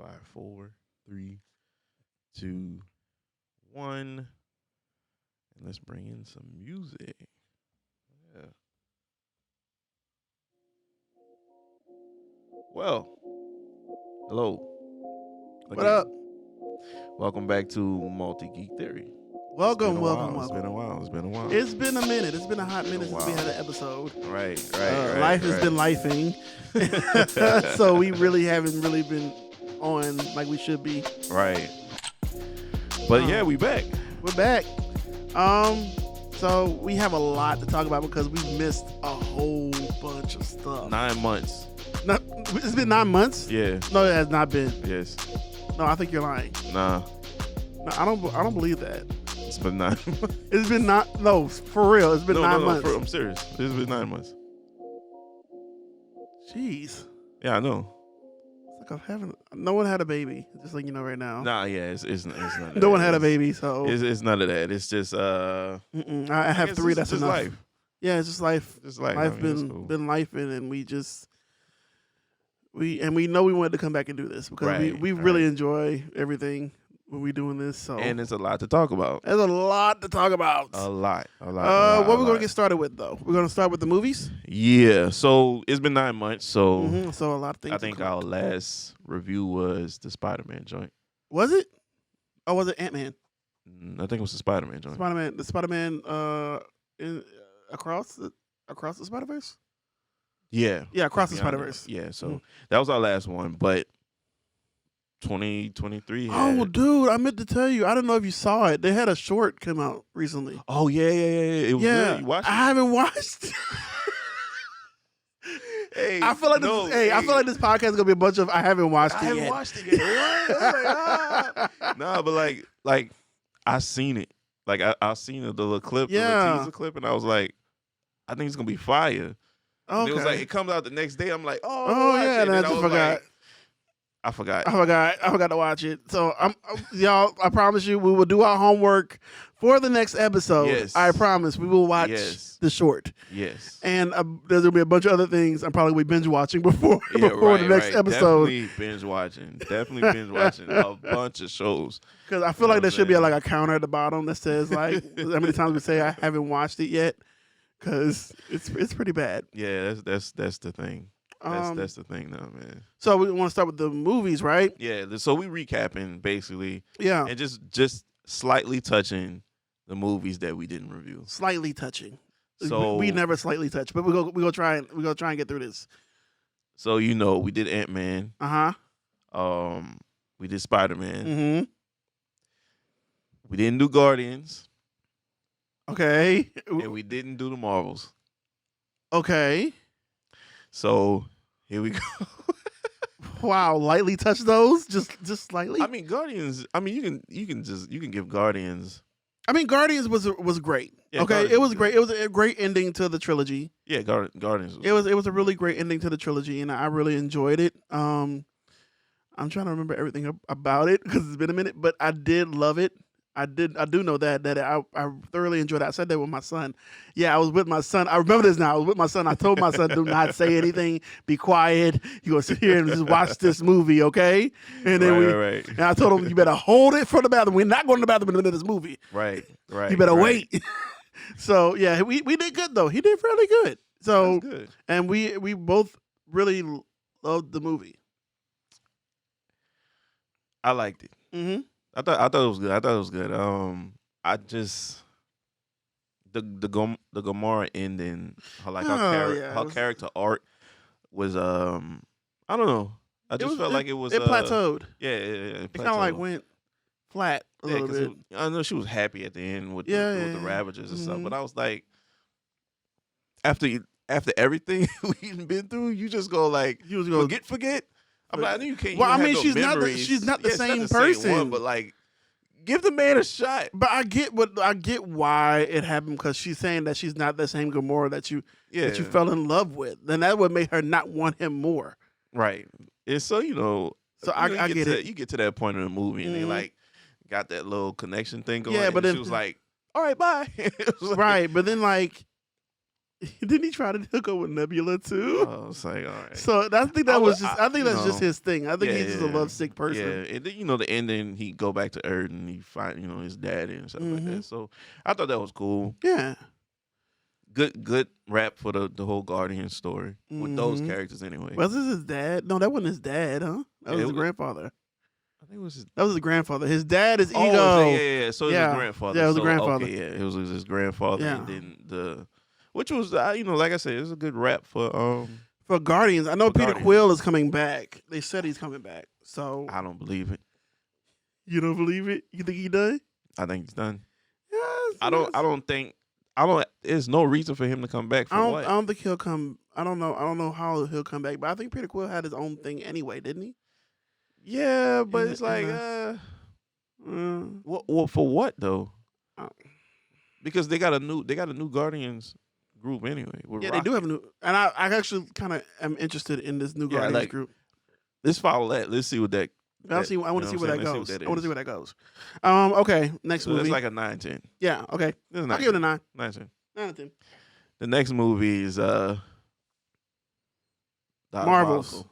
5, 4, 3, 2, 1. And let's bring in some music. Yeah. Well, hello. What up? Welcome back to Multi-Geek Theory. Welcome. It's been a while. It's been a minute. It's been a hot minute since we had an episode. Right. Life has been lifing. So we really haven't been on like we should be. Right. But yeah, we back. We're back. So we have a lot to talk about because we've missed a whole bunch of stuff. 9 months. It's been 9 months? Yeah. No, it has not been. Yes. No, I think you're lying. Nah. No, I don't believe that. It's been 9 months. It's been no, for real. It's been 9 months. I'm serious. It's been 9 months. Jeez. Yeah, I know. It's like no one had a baby. Just like you know right now. Nah, yeah, it's none of that. No one had a baby, so it's none of that. It's just I have 3. That's just enough. life. Yeah, it's just life. Just life. Life it's cool. been lifing, and we know we wanted to come back and do this because we really enjoy everything when we doing this. So and it's a lot to talk about. There's a lot to talk about. A lot. What we're gonna get started with though? We're gonna start with the movies. Yeah. So it's been 9 months. So So a lot of things. I think our last review was the Spider-Man joint. Was it? Or was it Ant-Man? I think it was the Spider-Man joint. The Spider-Man across the Spider-Verse? Yeah. Yeah, across the Spider-Verse. Yeah, so that was our last one, but 2023 Oh, dude, I meant to tell you. I don't know if you saw it. They had a short come out recently. Oh, yeah. It was good. You watched it? I haven't watched. Hey, I feel like I feel like this podcast is gonna be a bunch of I haven't watched it yet. I haven't watched it yet. Nah, but like I seen it. Like I seen the little clip, the little teaser clip, and I was like, I think it's gonna be fire. Okay. It was like it comes out the next day. I'm like, oh yeah, and I just forgot. I forgot to watch it. So y'all. I promise you, we will do our homework for the next episode. Yes. I promise we will watch the short. Yes. And there's gonna be a bunch of other things I'm probably binge watching before the next episode. Definitely binge watching a bunch of shows. Because I feel like there should be a counter at the bottom that says like how many times we say I haven't watched it yet. Because it's pretty bad. Yeah, that's the thing. That's the thing, though, man. So we want to start with the movies, right? Yeah. So we recapping basically. Yeah. And just slightly touching the movies that we didn't review. Slightly touching. So we never slightly touch, but we go try and get through this. So we did Ant-Man. We did Spider-Man. Mm-hmm. We didn't do Guardians. Okay. And we didn't do the Marvels. Okay. So here we go. Wow, lightly touch those, just slightly. I mean, Guardians. I mean, you can give Guardians. I mean, Guardians was great. Yeah, okay, Guardians it was great. It was a great ending to the trilogy. Yeah, Guardians. It was a really great ending to the trilogy, and I really enjoyed it. I'm trying to remember everything about it because it's been a minute, but I did love it. I do know that I thoroughly enjoyed it. I said that with my son. Yeah, I was with my son. I remember this now. I was with my son. I told my son, do not say anything. Be quiet. You're going to sit here and just watch this movie, okay? And then and I told him, you better hold it for the bathroom. We're not going to the bathroom in the middle of this movie. Right. You better wait. So, yeah, we did good, though. He did fairly good. So, that's good. And we both really loved the movie. I liked it. Mm-hmm. I thought it was good. I just the Gamora ending, her character arc was I don't know. I just felt like it was plateaued. Yeah, it kind of like went flat a little bit. I know she was happy at the end with the Ravagers and stuff, but I was like, after everything we've been through, you just go like forget. I'm like, I know you can't. Well, I mean, she's not the same person. One, but like, give the man a shot. But I get why it happened because she's saying that she's not the same Gamora that you fell in love with. Then that would make her not want him more. Right. And so So I get it. You get to that point in the movie and they like got that little connection thing going. Yeah, but then she was like, "All right, bye." Right, but then like Didn't he try to hook up with Nebula too? I was like, all right. So I think that's just his thing. I think he's just a lovesick person. Yeah, and then, the ending, he go back to Earth and he find his daddy and stuff like that. So I thought that was cool. Yeah. Good rap for the whole Guardian story with those characters anyway. Was this his dad? No, that wasn't his dad, huh? That was his grandfather. I think it was that was his grandfather. His dad is Ego. Yeah. So it was his grandfather. Yeah, it was his grandfather. Okay, yeah, it was his grandfather. Yeah. And then which was like I said, it was a good rap for Guardians. I know Peter Quill is coming back. They said he's coming back. So I don't believe it. You don't believe it? You think he done? I think he's done. Yes. I don't think. There's no reason for him to come back. What? I don't think he'll come. I don't know how he'll come back. But I think Peter Quill had his own thing anyway, didn't he? Yeah, but it's like, well, for what though? Because they got a new Guardians group anyway. Yeah, Rocket. They do have a new, and I actually kind of am interested in this new Guardians group. Let's follow that. Let's see what that. I want to see where that goes. I want to see where that goes. Okay, next movie. It's like a 9/10. Yeah. Okay. I'll give it a 9. 9/10. 9 out of 10. The next movie is Marvels.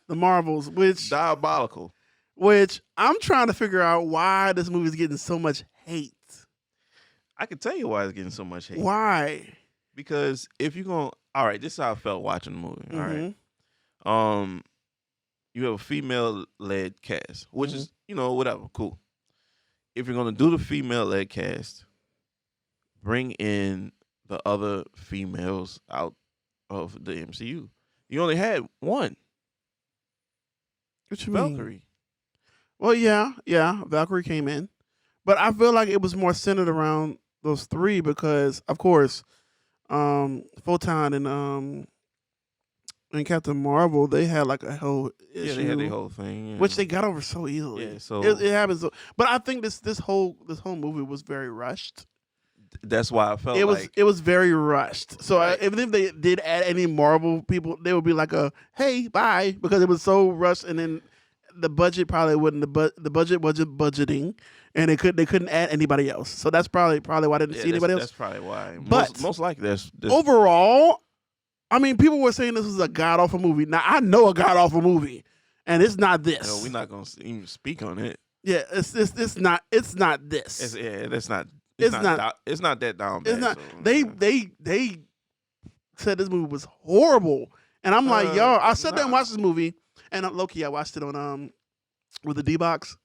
The Marvels, Diabolical. Which I'm trying to figure out why this movie is getting so much hate. I can tell you why it's getting so much hate. Why? Because if you're going, all right, this is how I felt watching the movie. Mm-hmm. All right. You have a female-led cast, which is, whatever, cool. If you're going to do the female-led cast, bring in the other females out of the MCU. You only had one. What you Valkyrie. mean? Well, yeah, Valkyrie came in. But I feel like it was more centered around those three because, of course, Photon and Captain Marvel, they had like a whole issue. Yeah, they had the whole thing, which they got over so easily. Yeah, so it happens. But I think this whole movie was very rushed. That's why I felt it was very rushed. So even if they did add any Marvel people, they would be like hey, bye, because it was so rushed, and then the budget probably wouldn't. The budget wasn't budgeting, and they couldn't add anybody else. So that's probably why I didn't see anybody else. That's probably why. But most likely this overall, I mean, people were saying this was a god awful movie. Now I know a god awful movie, and it's not this. No, we're not gonna even speak on it. Yeah, it's not this. That's not. It's not that down bad. It's not. They said this movie was horrible, and I'm like, y'all. I sat there and watched this movie, and low-key, I watched it on with the D-Box.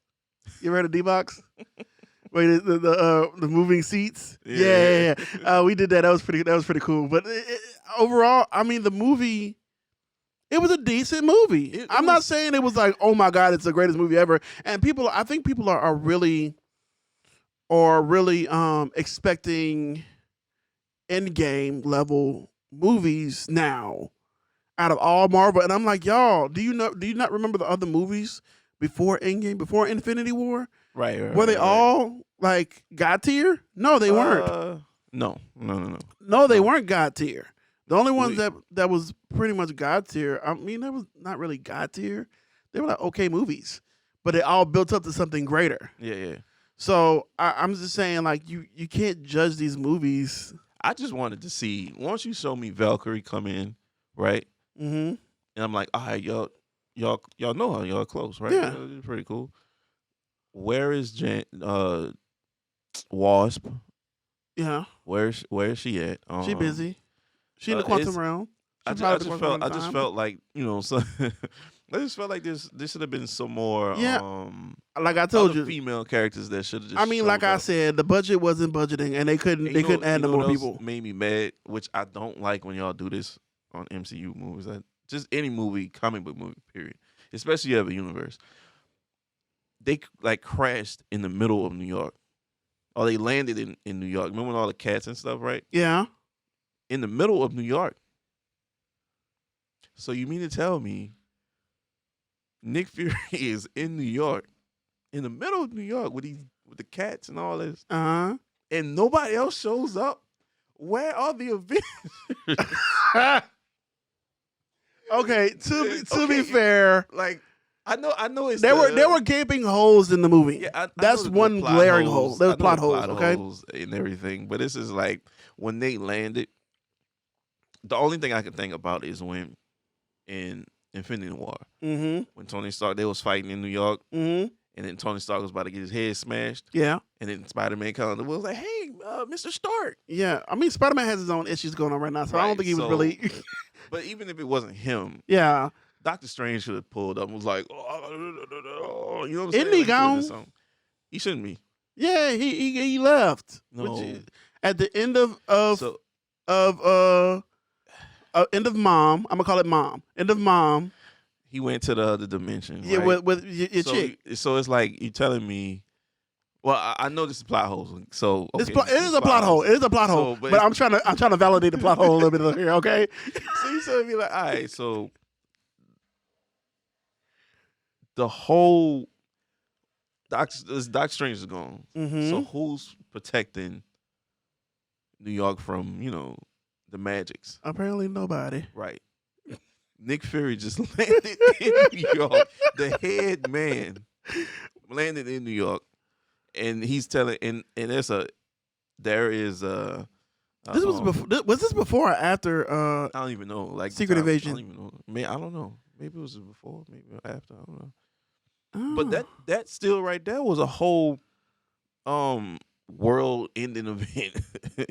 You ever heard of D-Box? Wait, the moving seats. Yeah. We did that. That was pretty cool. But overall, I mean, the movie. It was a decent movie. I'm not saying it was like, oh my god, it's the greatest movie ever. And I think people are really expecting Endgame level movies now out of all Marvel. And I'm like, y'all, do you not remember the other movies before Endgame, before Infinity War? Right. Were they all like God tier? No, they weren't. No. No, they weren't God tier. The only ones that was pretty much God tier, I mean, that was not really God tier. They were like okay movies, but it all built up to something greater. Yeah. So I'm just saying, like, you can't judge these movies. I just wanted to see, once you show me Valkyrie come in, right? Mm-hmm. And I'm like, all right, y'all know her, y'all close, right? Yeah. It's pretty cool. Where is Wasp? Yeah. Where is she at? She busy. She in the quantum realm. I just felt like, so I just felt like this should have been some more. Yeah. Like I told you, female characters that should have just. I mean, like I said, the budget wasn't budgeting, and they couldn't add no more people. Made me mad, which I don't like when y'all do this on MCU movies. Just any movie, comic book movie, period. Especially you have a universe. They like crashed in the middle of New York, or they landed in New York. Remember when all the cats and stuff, right? Yeah. In the middle of New York. So you mean to tell me Nick Fury is in New York, in the middle of New York with the cats and all this, and nobody else shows up? Where are the Avengers? Okay, to be fair, like I know it's there were gaping holes in the movie. Yeah, that's one glaring hole. There was plot holes, okay, and everything. But this is like when they landed the only thing I can think about is when in Infinity War, when Tony Stark, they was fighting in New York, and then Tony Stark was about to get his head smashed. Yeah. And then Spider-Man comes and was like, "Hey, Mr. Stark." Yeah. I mean, Spider-Man has his own issues going on right now, so I don't think he was really. But even if it wasn't him, yeah, Doctor Strange should have pulled up and was like, "Oh, you know what I'm saying?" Isn't he gone? He shouldn't be. Yeah, he left. No. At the end of end of Mom, I'm gonna call it Mom. End of Mom. He went to the other dimension. Yeah, right? with your chick. So it's like you telling me. Well, I know this is plot holes. So okay, it is a plot hole. It is a plot hole. But I'm trying to validate the plot hole a little bit here. Okay. So you telling me like, all right, so the whole Doctor Strange is gone. So who's protecting New York from the magics? Apparently nobody. Right. Nick Fury just landed in New York. The head man landed in New York, and he's telling, and there is this was before. Was this before or after? I don't even know. Like Secret Invasion. I don't even know. I don't know. Maybe it was before. Maybe after. I don't know. Oh. But that still right there was a whole world-ending event.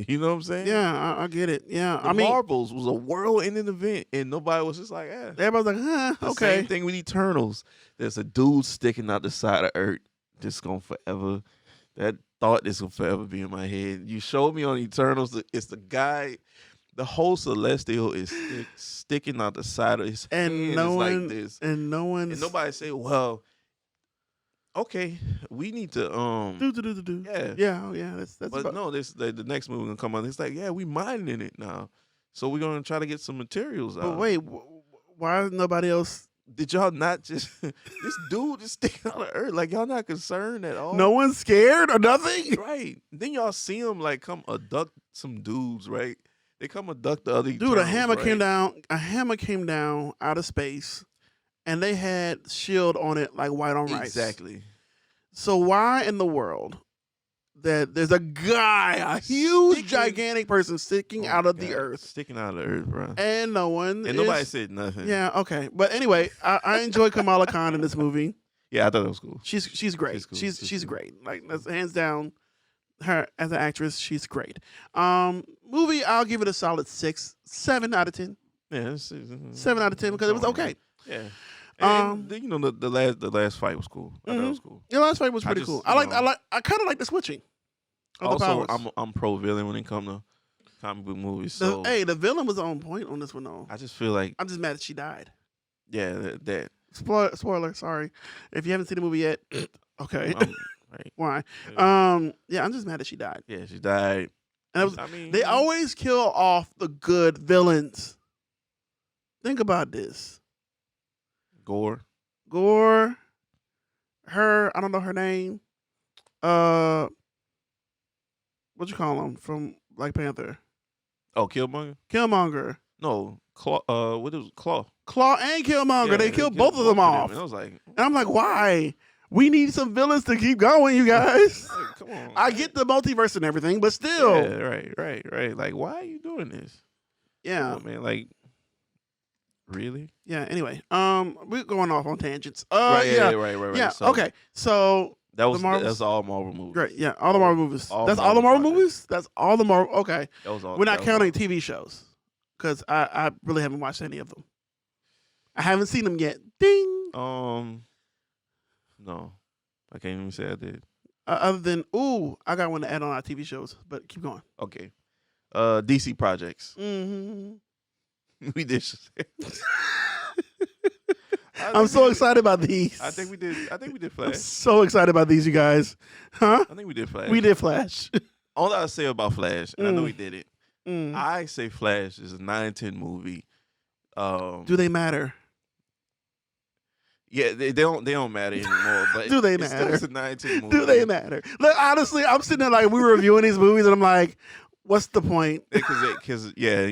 You know what I'm saying? Yeah, I get it. Yeah, I mean, Marvels was a world-ending event, and nobody was just like, everybody's like, okay. Same thing with Eternals. There's a dude sticking out the side of Earth, just gonna forever. That thought is gonna forever be in my head. You showed me on Eternals. It's the guy. The whole Celestial is sticking out the side of his head. Like this, and nobody say, well. Okay, we need to Yeah. That's but no, the next movie gonna come on. It's like, yeah, we mining it now, so we're gonna try to get some materials out. But wait, why is nobody else? Did y'all not just this dude just sticking out of Earth? Like y'all not concerned at all? No one's scared or nothing, right? Then y'all see him like come abduct some dudes, right? They come abduct the other dude. A hammer came down. A hammer came down out of space. And they had shield on it like white on rice. Exactly. So why in the world that there's a guy, a huge, gigantic person sticking out of the earth? Sticking out of the earth, bro. And no one. And nobody said nothing. Yeah, okay. But anyway, I enjoy Kamala Khan in this movie. Yeah, I thought it was cool. She's great. She's great. Like, that's hands down, her as an actress, she's great. Movie, I'll give it a solid 7 out of 10. Yeah, 7 out of 10 because it was okay. Yeah. And the last fight was cool. I thought it was cool. The last fight was pretty cool. I kind of like the switching. Also, I'm pro villain when it comes to comic book movies. So the villain was on point on this one though. I just feel like I'm just mad that she died. Yeah, that. Spoiler. Sorry, if you haven't seen the movie yet. Okay. Right. Why? Yeah, I'm just mad that she died. Yeah, she died. And they always kill off the good villains. Think about this. Gore, her, I don't know her name. What you call him from Black Panther? Oh, Killmonger. No, Claw. What is Claw? Claw and Killmonger. Yeah, they killed both of them off. And I was like, and I'm like, why? We need some villains to keep going, you guys. Like, come on. I get the multiverse and everything, but still. Yeah, right. Like, why are you doing this? Yeah, come on, man. Like. Really? Yeah. Anyway, we're going off on tangents. Right. Yeah. So, okay. So that's all Marvel movies. Great. Yeah. All the Marvel movies. That's all the Marvel movies. That's all the Marvel. Okay. That was all. We're not counting TV shows because I really haven't watched any of them. I haven't seen them yet. Ding. No, I can't even say I did. Other than I got one to add on our TV shows, but keep going. Okay. DC projects. Mm-hmm. We did. I'm so excited about these. I think we did Flash. I'm so excited about these, you guys. Huh? I think we did Flash. We did Flash. All I say about Flash, and I know we did it. I say Flash is a 9-10 movie. Do they matter? Yeah, they don't matter anymore. But do they matter? It's a 9-10 movie. Do they matter? Look, honestly, I'm sitting there like we were reviewing these movies, and I'm like, what's the point? Because they're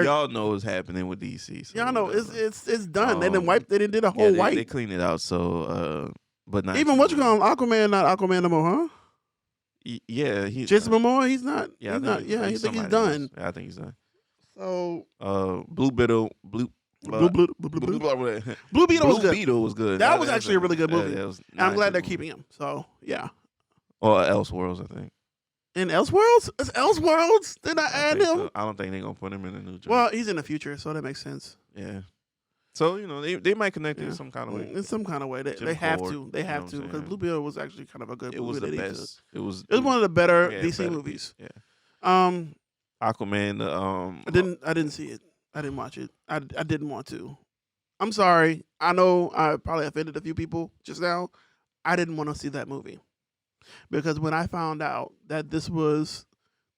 y'all know what's happening with DC. So y'all know it's done. They didn't did a whole wipe. They cleaned it out. So, but not even what you call him, Aquaman, not Aquaman no more, huh? Yeah, Jason Momoa, he's not. Yeah, he's not. Yeah, I think he's done. I think he's done. So Blue Beetle, Blue Beetle was good. Beetle was good. That was actually a really good movie. That was and I'm glad they're movie. keeping him. So yeah. Or Elseworlds, I think. In Elseworlds? It's Elseworlds? They're not adding him? So. I don't think they're gonna put him in the new joint. Well, he's in the future, so that makes sense. Yeah. So they might connect in some kind of way. In some kind of way, they have to. They have to because Blue Beetle was actually kind of a good movie. It was the best. It was one of the better DC movies. Yeah. Aquaman. I didn't see it. I didn't watch it. I didn't want to. I'm sorry. I know I probably offended a few people just now. I didn't want to see that movie because when I found out that this was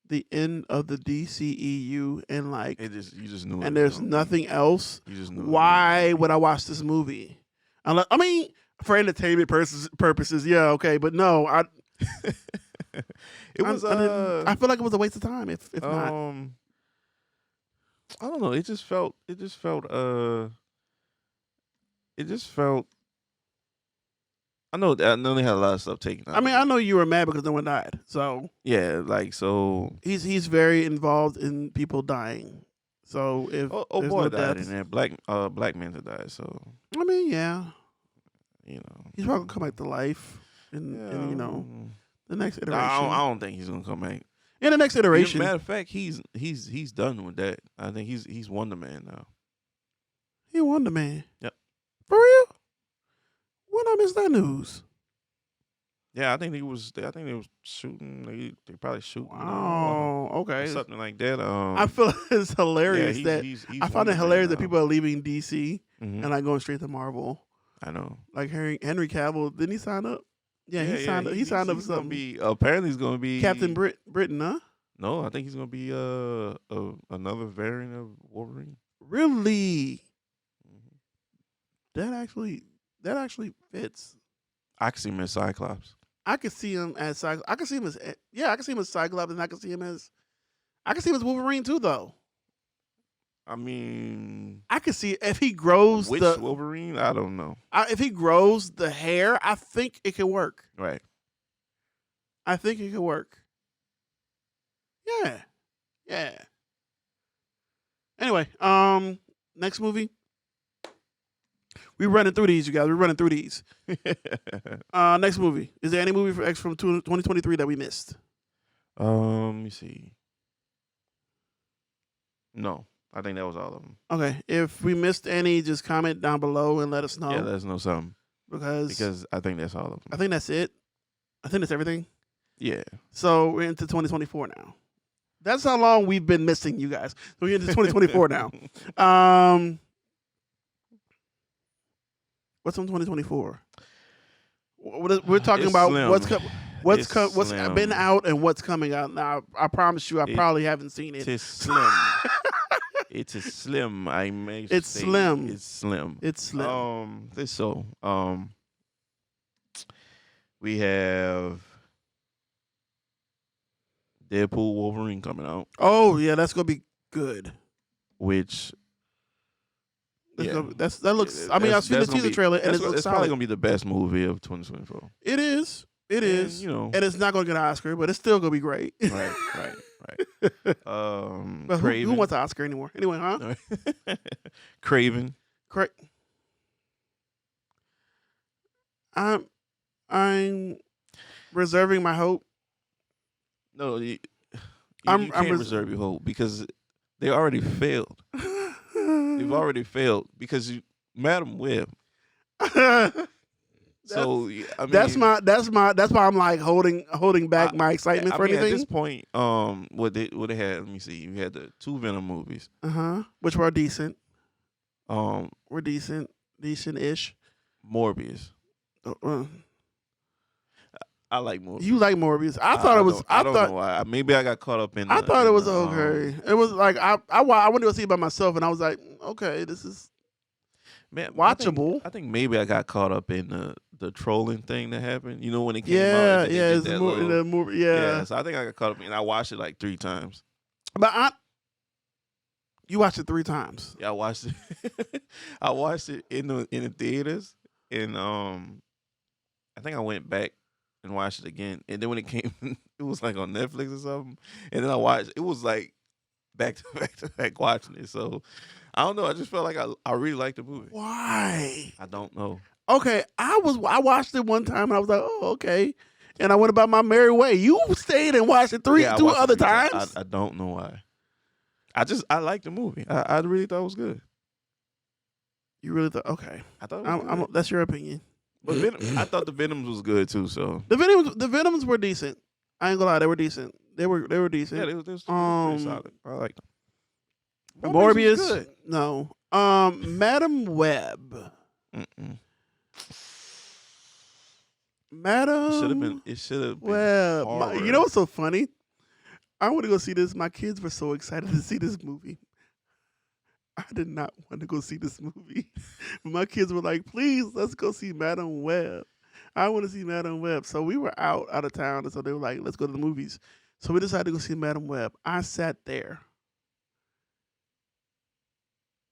the end of the DCEU and like you just knew and there's nothing else. You just knew why would I watch this movie? Unless, I mean, for entertainment purposes, yeah, okay, but no, I I feel like it was a waste of time. If not, I don't know. It just felt. I know they had a lot of stuff taken out. I mean, I know you were mad because no one died. So yeah, like so. He's very involved in people dying. So if there's boy no died deaths, in there. Black Manta died. So I mean, yeah, he's probably gonna come back to life, and the next iteration. I don't think he's gonna come back. In the next iteration, matter of fact, he's done with that. I think he's Wonder Man now. He Wonder Man. Yep. For real? When I missed that news? Yeah, I think they was shooting. They probably shooting. Oh, okay. Something like that. I feel it's hilarious that I found it hilarious that people are leaving DC and like going straight to Marvel. I know. Like Henry Cavill, didn't he sign up? Yeah, he signed up. He signed up for something. Apparently, he's going to be Captain Britain, huh? No, I think he's going to be another variant of Wolverine. Really? That actually fits. I can see him as Cyclops. I could see him as Cyclops. I could see him as Cyclops, and I could see him as Wolverine too, though. I mean, I could see if he grows which Wolverine. I don't know. If he grows the hair, I think it could work. Right. I think it could work. Yeah. Anyway, next movie. We're running through these, you guys. We're running through these. Next movie. Is there any movie from 2023 that we missed? Let me see. No, I think that was all of them. Okay. If we missed any, just comment down below and let us know. Yeah, let us know something. Because I think that's all of them. I think that's it. I think that's everything. Yeah. So we're into 2024 now. That's how long we've been missing, you guys. So we're into 2024 now. What's on 2024? We're talking about what's been out and what's coming out. Now, I promise you, I probably haven't seen it. It's slim. It's slim. I may say slim. It's slim. It's slim. We have Deadpool Wolverine coming out. Oh yeah, that's gonna be good. Which that looks. I mean, I've seen the teaser trailer, and it's probably gonna be the best movie of 2024. It is. It is. And it's not gonna get an Oscar, but it's still gonna be great. Right. But who wants an Oscar anymore? Anyway, huh? Craven. I'm reserving my hope. No, you can't reserve your hope because they already failed. They've already failed because Madam Web. So I mean, that's why I'm like holding back my excitement for anything. At this point, what they had? Let me see. You had the 2 Venom movies. Which were decent. Were decent-ish. Morbius. I like Morbius. You like Morbius? I thought it was. I don't know why. Maybe I got caught up in. I thought it was okay. It was like I went to go see it by myself, and I was like, okay, this is watchable. I think maybe I got caught up in the trolling thing that happened. You know when it came out. Yeah. So I think I got caught up, and I watched it like 3 times. But you watched it 3 times. Yeah, I watched it. I watched it in the theaters, and I think I went back and watched it again, and then when it came, it was like on Netflix or something, and then I watched. It was like back to back watching it. So I don't know. I just felt like I really liked the movie. Why? I don't know. Okay, I watched it one time and I was like, oh, okay. And I went about my merry way. You stayed and watched it two other times? I don't know why. I liked the movie. I really thought it was good. You really thought? Okay. I thought it was good. That's your opinion. But I thought the Venoms was good too. So the Venoms were decent. I ain't gonna lie, they were decent. They were decent. Yeah, they was pretty solid. I like them. Morbius, no. Madam Web. Madam. It should have been. Well, you know what's so funny? I want to go see this. My kids were so excited to see this movie. I did not want to go see this movie. My kids were like, please, let's go see Madam Web. I want to see Madam Web. So we were out of town, and so they were like, let's go to the movies. So we decided to go see Madam Web. I sat there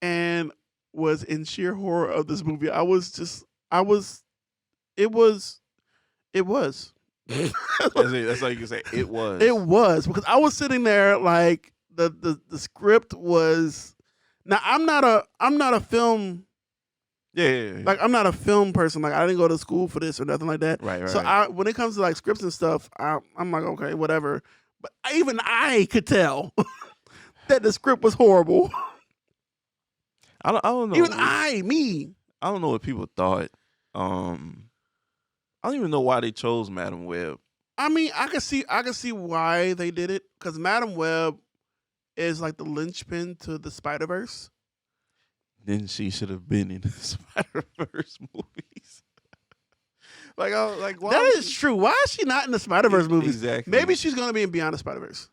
and was in sheer horror of this movie. It was. That's all you can say. It was. It was, because I was sitting there like the script was. Now I'm not a film. Yeah. Like I'm not a film person. Like I didn't go to school for this or nothing like that. Right. So when it comes to like scripts and stuff, I'm like, okay, whatever. But even I could tell that the script was horrible. I don't know. Even me. I don't know what people thought. I don't even know why they chose Madam Web. I mean, I can see why they did it, because Madam Web is like the linchpin to the Spider-Verse. Then she should have been in the Spider-Verse movies. Why that is true. Why is she not in the Spider-Verse movies? Exactly. Maybe she's gonna be in Beyond the Spider-Verse.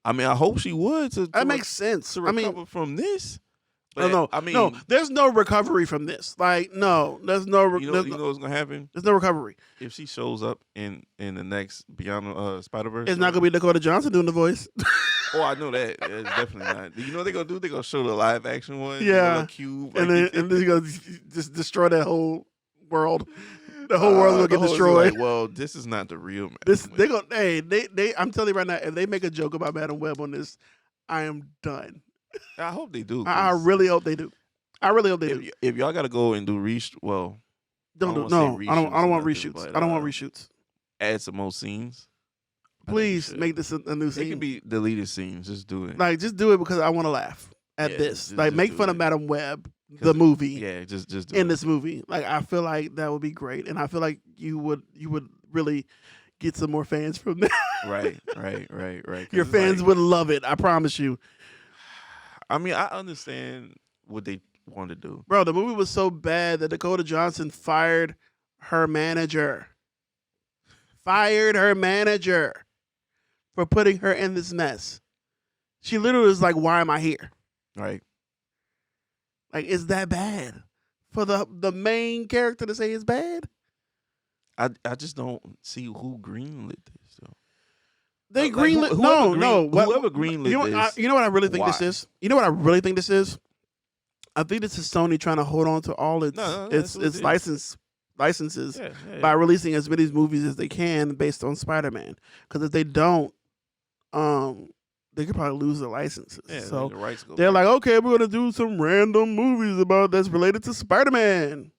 I mean, I hope she would. That makes sense. To recover from this. But no. There's no recovery from this. Like, no, there's no. You know what's gonna happen? There's no recovery. If she shows up in the next Beyond Spider-Verse, it's not gonna be Dakota Johnson doing the voice. Oh, I know that. It's definitely not. You know what they're gonna do? They're gonna show the live action one. Yeah, the cube, and then they're gonna just destroy that whole world. The whole world's gonna get destroyed. Like, well, this is not the real Madam Web. They gonna they. I'm telling you right now, if they make a joke about Madam Web on this, I am done. I hope they do. I really hope they do. If y'all gotta go and do don't want reshoots. I don't want reshoots. Add some more scenes. Please make this a new scene. It can be deleted scenes. Just do it. Like, just do it because I want to laugh at this. Like, make fun of Madam Web, the movie. Yeah, just do in this movie. Like, I feel like that would be great, and I feel like you would really get some more fans from that. Right. Your fans would love it. I promise you. I mean, I understand what they want to do, bro. The movie was so bad that Dakota Johnson fired her manager. For putting her in this mess. She literally was like, why am I here? Right. Like, is that bad? For the main character to say it's bad? I just don't see who greenlit this, though. They greenlit... Whoever greenlit this... You know what I really think this is? You know what I really think this is? I think this is Sony trying to hold on to all its licenses by releasing as many movies as they can based on Spider-Man. Because if they don't, they could probably lose their licenses. Yeah, so the rights go they're like, okay, we're gonna do some random movies that's related to Spider-Man.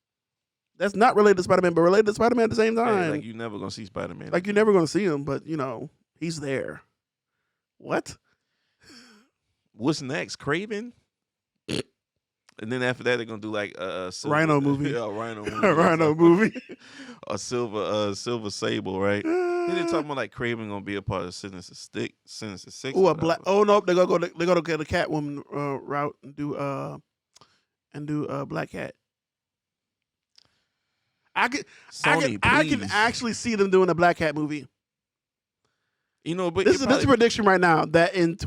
That's not related to Spider-Man, but related to Spider-Man at the same time. Yeah, like you're never gonna see Spider-Man. Like you're never gonna see him, but he's there. What? What's next? Craven? And then after that, they're gonna do like a Rhino movie. Yeah, a Rhino movie. A Rhino movie. A Silver Sable, right? Then they're talking about like Craven gonna be a part of Sinister Six. Oh, a black. Oh no, they're gonna get a Catwoman route and do Black Cat. I can actually see them doing a Black Cat movie. But this is a prediction right now that in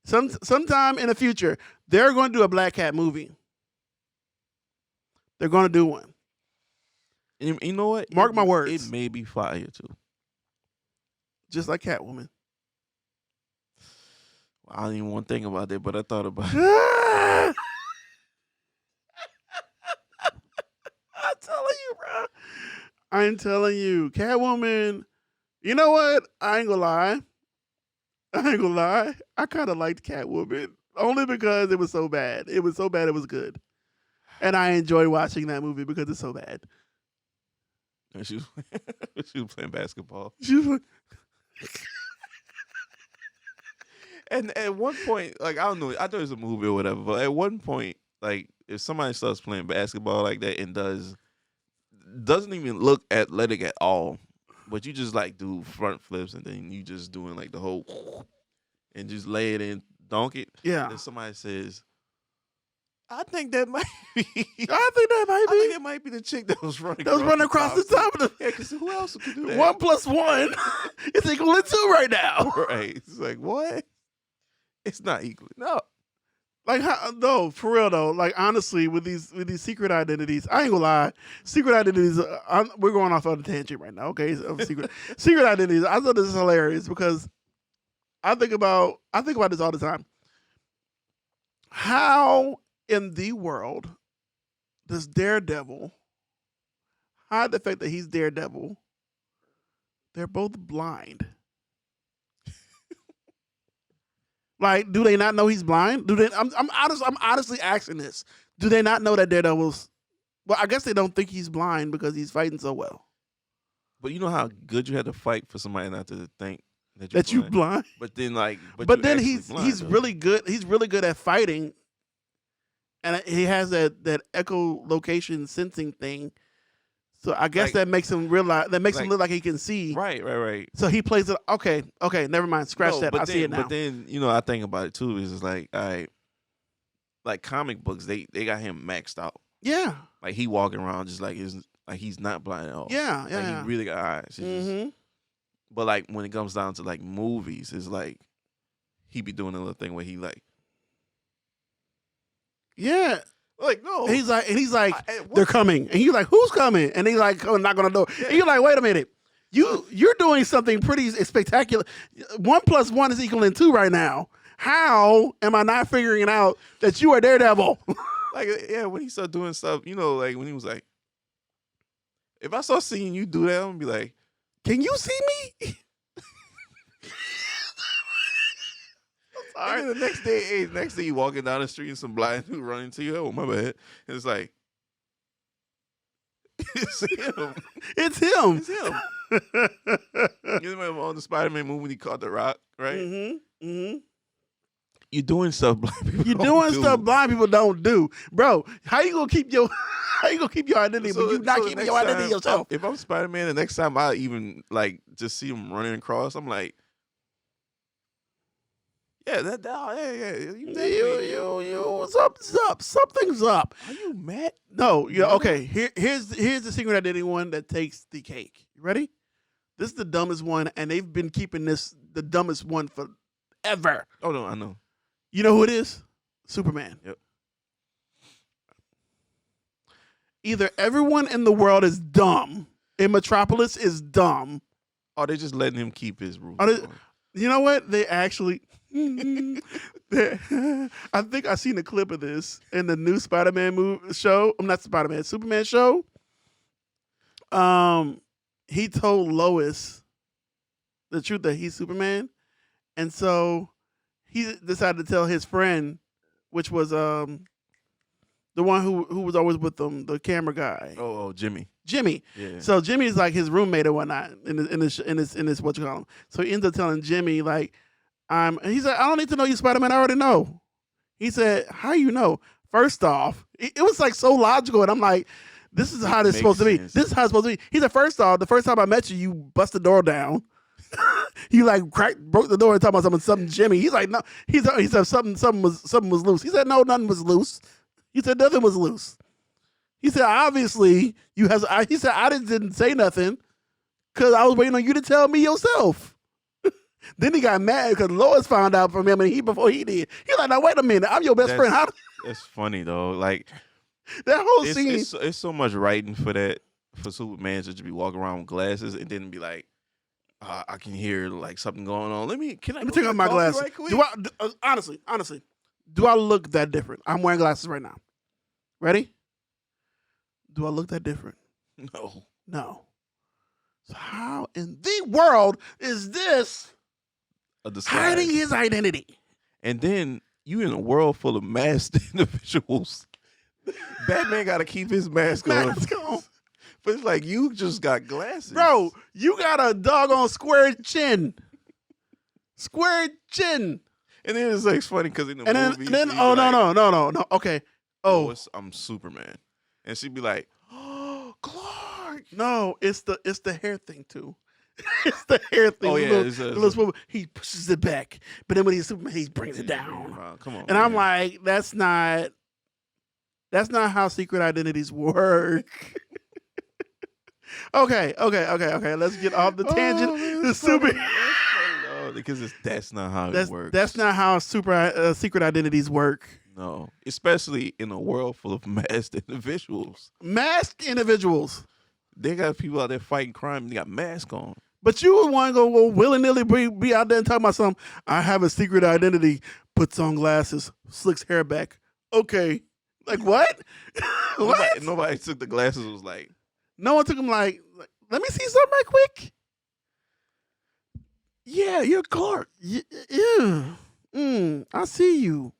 sometime in the future they're going to do a Black Cat movie. They're going to do one. You know what? Mark my words. It may be fire too. Just like Catwoman. I don't even want to think about that, but I thought about it. I'm telling you, bro. I'm telling you, Catwoman. You know what? I ain't gonna lie. I ain't gonna lie. I kind of liked Catwoman only because it was so bad. It was so bad it was good, and I enjoy watching that movie because it's so bad. And she was playing basketball. She was like, and at one point, like I don't know, I thought it was a movie or whatever, but at one point, like if somebody starts playing basketball like that and doesn't even look athletic at all, but you just like do front flips and then you just doing like the whole and just lay it in, dunk it. yeah. Then somebody says, I think that might be. I think that might be the chick that was running. That was running across the top of the. Yeah, because who else could do that? 1 + 1 is equal to 2 right now. Right. It's like, what? It's not equal. No. Like how, no, for real though. Like honestly, with these secret identities, I ain't gonna lie. Secret identities, we're going off on a tangent right now. Okay, secret identities. I thought this is hilarious because I think about this all the time. How in the world does Daredevil hide the fact that he's Daredevil? They're both blind. Like, do they not know he's blind? Do they? I'm honestly asking this. Do they not know that Daredevil's? Well, I guess they don't think he's blind because he's fighting so well. But you know how good you had to fight for somebody not to think that you're blind. But then, like, but then he's really good. He's really good at fighting, and he has that echolocation sensing thing. So I guess that makes him realize. That makes him look like he can see. Right. So he plays it. Okay. Never mind. Scratch that. I see it now. But then I think about it too. Is like, all right, like comic books, they got him maxed out. Yeah. Like he walking around just like he's not blind at all. Yeah. Like he really got eyes. Mm-hmm. But like when it comes down to like movies, it's like he be doing a little thing where he like, yeah. Like no, he's like, they're coming, and you're like, who's coming? And he's like, oh, knock on the door, and you're like, wait a minute, you're doing something pretty spectacular. 1 + 1 is equal to 2 right now. How am I not figuring out that you are Daredevil? Like when he started doing stuff, like when he was like, if I start seeing you do that, I'm gonna be like, can you see me? And then the next day you walking down the street and some blind dude running to you. Oh, my bad. And it's like, it's him. It's him. It's him. You remember on the Spider-Man movie when he caught the rock, right? Mm-hmm. Mm-hmm. You're doing stuff blind people You're doing stuff blind people don't do. Bro, how you gonna keep your identity but you not keeping your identity yourself? If I'm Spider-Man, the next time I even like just see him running across, I'm like, yeah, something's up. Are you mad? No, yeah, okay. Here's the secret identity one that takes the cake. You ready? This is the dumbest one, and they've been keeping this the dumbest one forever. Oh no, I know. You know who it is? Superman. Yep. Either everyone in the world is dumb, in Metropolis is dumb, or they just letting him keep his rules. You know what? They actually. I think I seen a clip of this in the new Spider-Man show. I'm not Spider-Man, Superman show. He told Lois the truth that he's Superman, and so he decided to tell his friend, which was the one who was always with them, the camera guy. Oh, Jimmy. Yeah. So Jimmy's like his roommate or whatnot in this what you call him. So he ends up telling Jimmy like, he said, I don't need to know you, Spider-Man. I already know. He said, how you know? First off, it was like so logical, and I'm like, this is how this is supposed to be. This is how it's supposed to be. He said, first off, the first time I met you, you bust the door down. You like broke the door and talking about something Jimmy. He's like, no. He said something was loose. He said, no, nothing was loose. He said nothing was loose. He said, obviously, he said, I didn't say nothing because I was waiting on you to tell me yourself. Then he got mad because Lois found out from him before he did. He's like, now, wait a minute. I'm your best friend. That's funny, though. Like, that whole scene. It's so much writing for Superman to just be walking around with glasses and then be like, I can hear like something going on. Let me take off my glasses. Right quick? Do I honestly, do I look that different? I'm wearing glasses right now. Ready? Do I look that different? No. So how in the world is this a disguise. Hiding his identity. And then you in a world full of masked individuals. Batman got to keep his mask on. But it's like, you just got glasses. Bro, you got a doggone square chin. Square chin. And then it's like funny because in the movie. And then no. Okay. Oh, I'm Superman. And she'd be like, oh, Clark. No, it's the hair thing too. It's the hair thing. Oh, yeah. He pushes it back. But then when he's Superman, he brings it down. Come on. And I'm like, that's not how secret identities work. Okay. Let's get off the tangent. The super. Because that's not how it works. That's not how secret identities work. No, especially in a world full of masked individuals. Masked individuals. They got people out there fighting crime. And they got masks on. But you would want to go willy-nilly be out there and talk about something. I have a secret identity. Puts on glasses. Slicks hair back. Okay. Like what? What? Nobody took the glasses. Was like. No one took them like, let me see something right quick. Yeah, you're Clark. Yeah. I see you.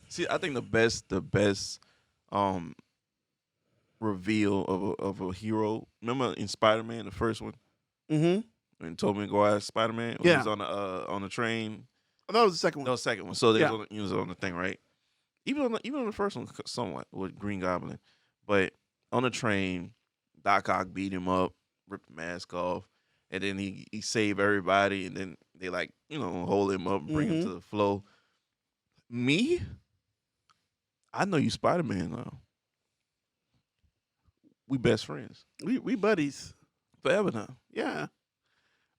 See, I think the best reveal of a hero. Remember in Spider-Man, the first one? Mm-hmm. When Tobey Maguire Spider-Man was on the train. Oh, that was the second one. That was the second one. So they was on the thing, right? Even on the first one, somewhat with Green Goblin, but on the train, Doc Ock beat him up, ripped the mask off, and then he saved everybody, and then they hold him up, and bring him to the floor. Me, I know you Spider-Man now. We best friends. We buddies forever now. Yeah.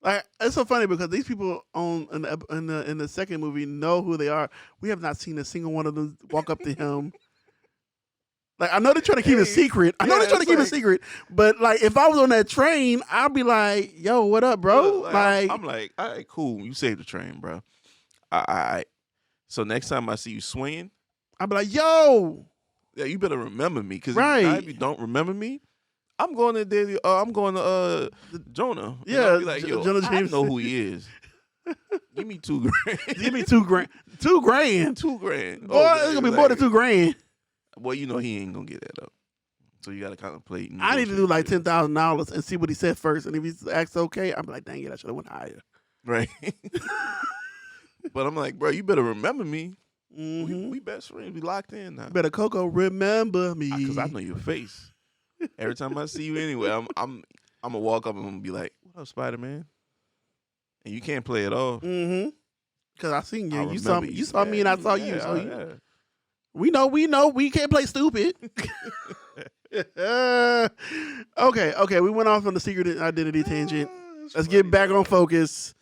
Like, it's so funny because these people in the second movie know who they are. We have not seen a single one of them walk up to him. Like, I know they're trying to keep it secret. But like, if I was on that train, I'd be like, "Yo, what up, bro?" I'm like, "All right, cool. You saved the train, bro. All right. So next time I see you swinging, I'd be like, "Yo, yeah, you better remember me, because right. if you don't remember me, I'm going to Jonah. Yeah, be like, yo, Jonah I know who he is. Give me $2,000. Give me $2,000. $2,000. $2,000. Boy, it's gonna be more than $2,000. Well, he ain't gonna get that up. So you gotta kind of play. I need to do like $10,000 and see what he said first. And if he acts okay, I'm like, dang it, I should have went higher. Right. But I'm like, bro, you better remember me. Mm-hmm. We best friends. We locked in now. Better Coco remember me, because I know your face. Every time I see you anyway, I'm gonna walk up and I'm gonna be like, "What up, Spider-Man?" And you can't play it off. Mm-hmm. Because I seen you. You saw me, and I saw you. So we know. We can't play stupid. Okay. We went off on the secret identity tangent. Let's get back on focus.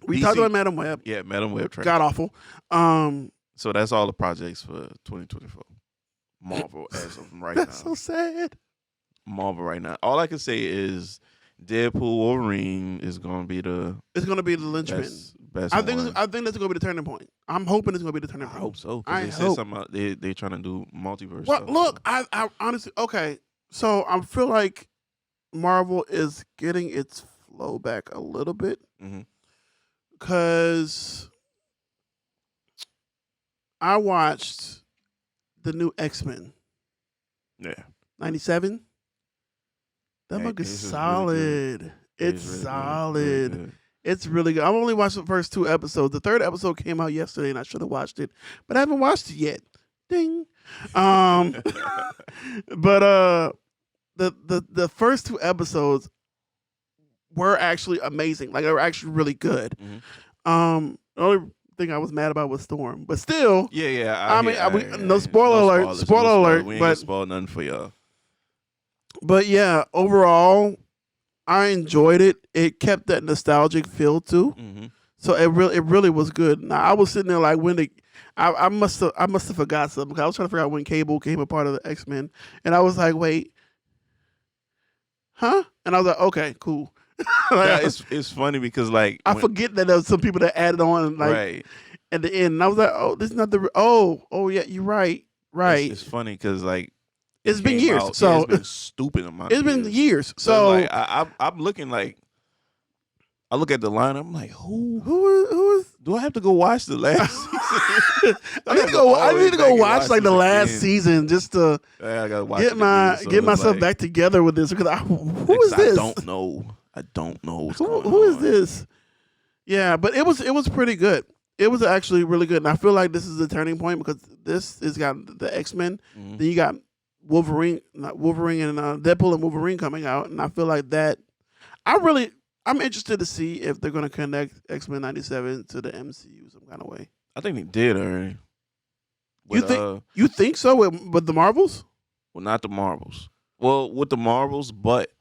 We talked about Madam Web. Yeah, Madam Web. God awful. So that's all the projects for 2024. Marvel as of right now. That's so sad. Marvel right now. All I can say is Deadpool Wolverine is going to be the. It's going to be the linchpin. Best I think that's going to be the turning point. I'm hoping it's going to be the turning point. I hope so. Because they said something about they're trying to do multiverse. Well, stuff. look, I honestly, okay. So I feel like Marvel is getting its flow back a little bit. Because I watched the new X-Men. Yeah. 97. That book is solid. It's solid. Really it's really good. I've only watched the first 2 episodes. The 3rd episode came out yesterday, and I should have watched it, but I haven't watched it yet. Ding. But the first 2 episodes were actually amazing. Like, they were actually really good. The only thing I was mad about was Storm, but still, no spoiler alert. Spoiler alert. We ain't gonna spoil nothing for y'all. But yeah, overall, I enjoyed it. It kept that nostalgic feel too. So it really was good. Now I was sitting there like I must have forgot something, because I was trying to figure out when Cable became a part of the X-Men, and I was like, wait, huh? And I was like, okay, cool. Yeah, it's funny because like I forget that there was some people that added on like at the end, and I was like, oh, this is not the oh yeah, you're right. It's funny because like it's been years, so it's been stupid amount. It's been years, so like I'm looking like I look at the line. I'm like, who is? Do I have to go watch the last season? I need to go watch like the last season just to I gotta watch get myself back together with this because who is this? I don't know what's going on. Who is this? Yeah, but it was pretty good. It was actually really good, and I feel like this is a turning point because this has got the X-Men. Mm-hmm. Then you got Wolverine and Deadpool and Wolverine coming out, and I feel like that. I'm interested to see if they're going to connect X-Men 97 to the MCU some kind of way. I think they did already. You think so with the Marvels? Well, not the Marvels. Well, with the Marvels, but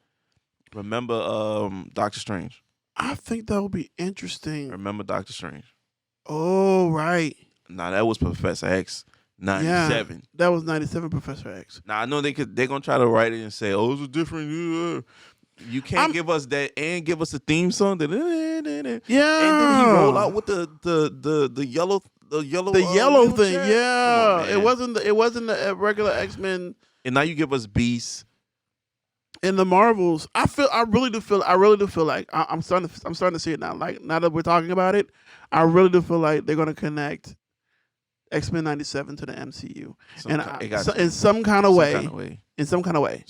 remember Doctor Strange. I think that would be interesting. Remember Doctor Strange. Oh, right. Nah, that was Professor X 97. Yeah, that was 97 Professor X. Now, I know they're going to try to write it and say, oh, it's a different... You can't give us that and give us a theme song. Yeah. And then he roll out with the yellow thing. Yeah. On, it wasn't the regular X-Men. And now you give us Beast. In the Marvels, I really do feel like I'm starting to see it now. Like now that we're talking about it, I really do feel like they're gonna connect X-Men 97 to the MCU. In some kind of way. Some kind of way.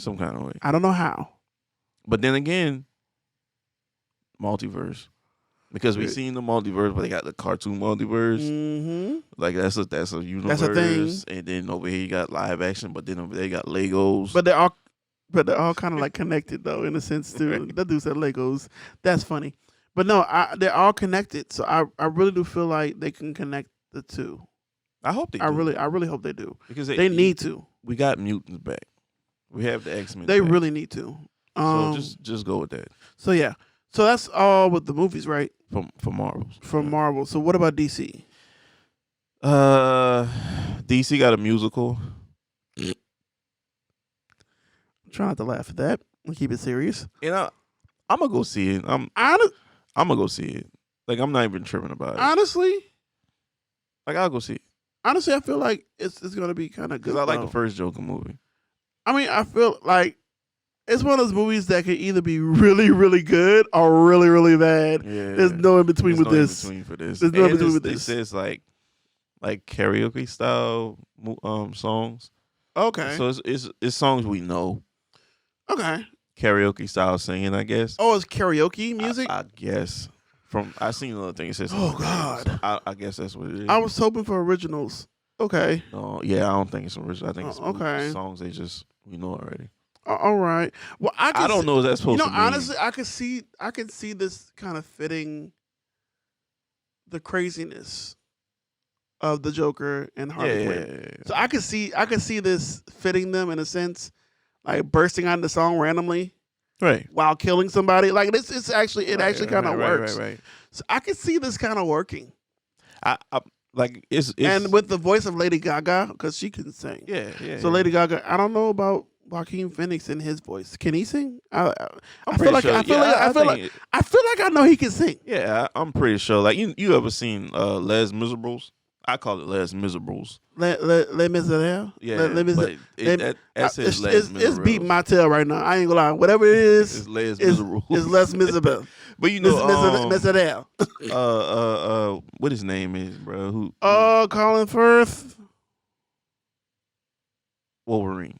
I don't know how. But then again, multiverse. Because we've seen the multiverse, but they got the cartoon multiverse. Mm-hmm. Like that's a universe. That's a thing. And then over here you got live action, but then over there you got Legos. But they're all kind of like connected though, in a sense too. Right. That dude said Legos. That's funny. But no, they're all connected. So I really do feel like they can connect the two. I hope they do. I really hope they do. Because they need to. We got mutants back. We have the X-Men. They back. really need to. So just go with that. So yeah. So that's all with the movies, right? For Marvels. From Marvel. So what about DC? DC got a musical. Try not to laugh at that and keep it serious. And I'm gonna go see it. I'm gonna go see it. Like I'm not even tripping about it. Honestly, like I'll go see it. Honestly, I feel like it's gonna be kind of good. Because I like the first Joker movie. I mean, I feel like it's one of those movies that could either be really, really good or really, really bad. Yeah, there's no in between with this. There's no in between with this. It says like karaoke style songs. Okay. So it's songs we know. Okay. Karaoke style singing, I guess. Oh, it's karaoke music? I guess. I seen another thing. It says. Oh God. So I guess that's what it is. I was hoping for originals. Okay. No, yeah, I don't think it's original. I think it's songs we know already. All right. Well, I don't know if that's supposed to mean. Honestly, I could see this kind of fitting the craziness of the Joker and Harley Quinn. Yeah. So I could see this fitting them in a sense, like bursting out the song randomly, right, while killing somebody. Like it actually kind of works. Right. So I could see this kind of working. I like it's and with the voice of Lady Gaga because she can sing. Yeah. So Lady Gaga, I don't know about Joaquin Phoenix in his voice. Can he sing? I feel like I know he can sing. Yeah, I'm pretty sure. Like you ever seen Les Miserables? I call it Les Miserables. Les Miserables? Yeah. That's his Les Miserables. It's beating my tail right now. I ain't gonna lie. Whatever it is, it's Les Miserables. It's Les Miserables. But you know, Miserables. What his name is, bro? Who? Colin Firth. Wolverine.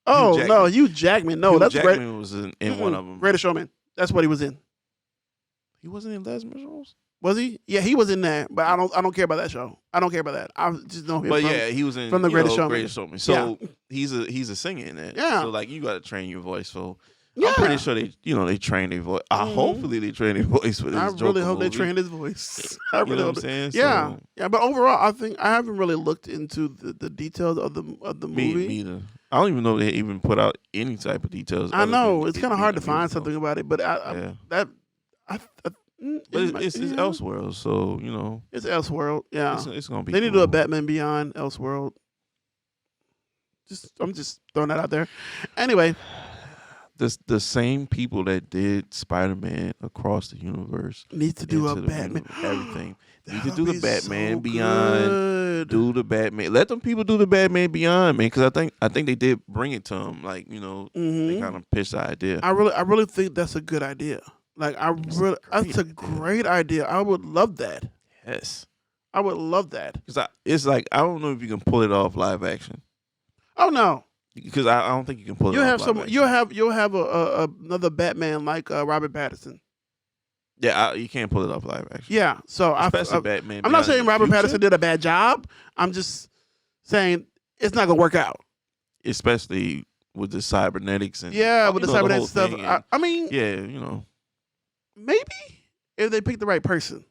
Oh no, Hugh Jackman. No, that's Jackman was in one of them. Greatest Showman. That's what he was in. He wasn't in Les Miserables? Was he? Yeah, he was in that. But I don't care about that show. I don't care about that. I just know him. But he was in from the Greatest Showman. So he's a singer in that. Yeah. So like you got to train your voice. So I'm pretty sure they train their voice. Hopefully they train their voice for this. I really hope they train his voice. I really know hope what I'm saying? Yeah, yeah. But overall, I think I haven't really looked into the details of the movie. Me either. I don't even know if they even put out any type of details. I know it's kind of hard to find something about it, but it's Elseworld, so you know it's Elseworld. Yeah, it's gonna be. They need to do a Batman Beyond Elseworld. I'm just throwing that out there. Anyway, the same people that did Spider-Man Across the Universe need to do a Batman. Everything. Need to do the Batman Beyond. Do the Batman. Let them people do the Batman Beyond, man. Because I think they did bring it to them. Like they kind of pitched the idea. I really think that's a good idea. Like that's a great idea. I would love that. Yes, I would love that. Because it's like I don't know if you can pull it off live action. Oh no, because I don't think you can pull it off live action. You'll have another Batman like Robert Pattinson. Yeah, you can't pull it off live action. Yeah, so especially Batman. I'm not saying Robert Pattinson did a bad job. I'm just saying it's not gonna work out. Especially with the cybernetics and with the cybernetics stuff. I mean, maybe if they pick the right person.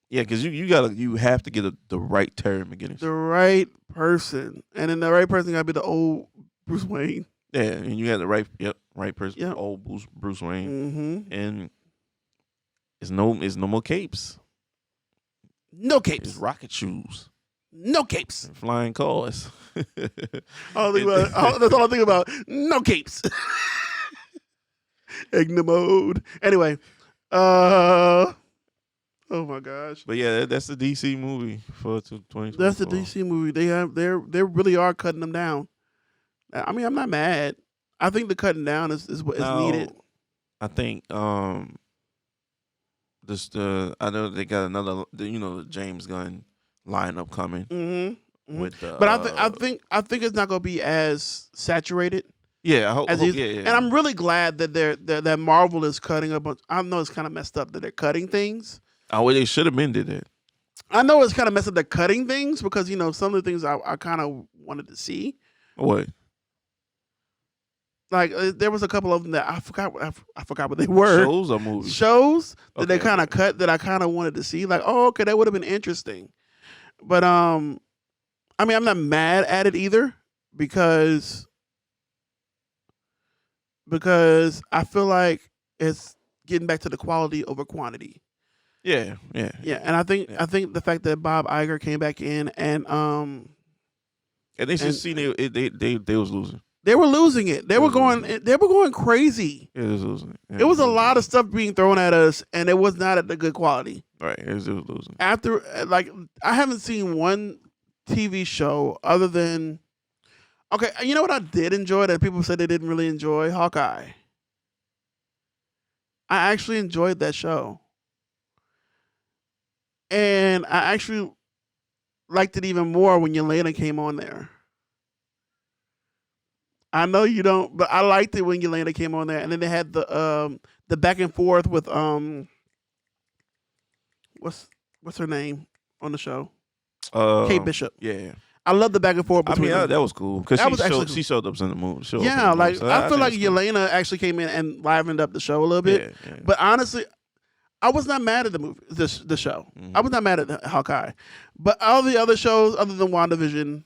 Yeah, because you have to get the right Terry McGinnis. The right person, and then the right person got to be the old Bruce Wayne. Yeah, and you got the right person, yep. old Bruce Wayne, mm-hmm. and it's no more capes. No capes. It's rocket shoes. No capes. And flying cars. That's all I think about. No capes. Igna mode. Anyway, oh my gosh. But yeah, that's the DC movie for 2024. That's the DC movie. They really are cutting them down. I mean, I'm not mad. I think the cutting down is needed. I think I know they got another the James Gunn lineup coming. Mm-hmm. With but I think it's not going to be as saturated. Yeah, I hope. Yeah. And I'm really glad that that Marvel is cutting up. I know it's kind of messed up that they're cutting things. Oh, well, they should have been did it. I know it's kind of messed up. They're cutting things because some of the things I kind of wanted to see. What? Like there was a couple of them that I forgot what they were. Shows or movies? Shows that they kind of cut that I kind of wanted to see. Like, oh, okay, that would have been interesting. But I mean, I'm not mad at it either because I feel like it's getting back to the quality over quantity. Yeah. And I think the fact that Bob Iger came back in and they just seen they was losing. They were losing it. They were going crazy. It was losing. It was a lot of stuff being thrown at us, and it was not at the good quality. Right, it was losing. After, I haven't seen one TV show other than, okay, you know what I did enjoy that people said they didn't really enjoy? Hawkeye. I actually enjoyed that show. And I actually liked it even more when Yelena came on there. I know you don't, but I liked it when Yelena came on there, and then they had the back and forth with what's her name on the show? Kate Bishop. Yeah, I love the back and forth between them. That was cool because she showed up in the movie. Yeah, I feel like Yelena actually came in and livened up the show a little bit. Yeah. But honestly, I was not mad at the movie, the show. Mm-hmm. I was not mad at Hawkeye, but all the other shows other than WandaVision.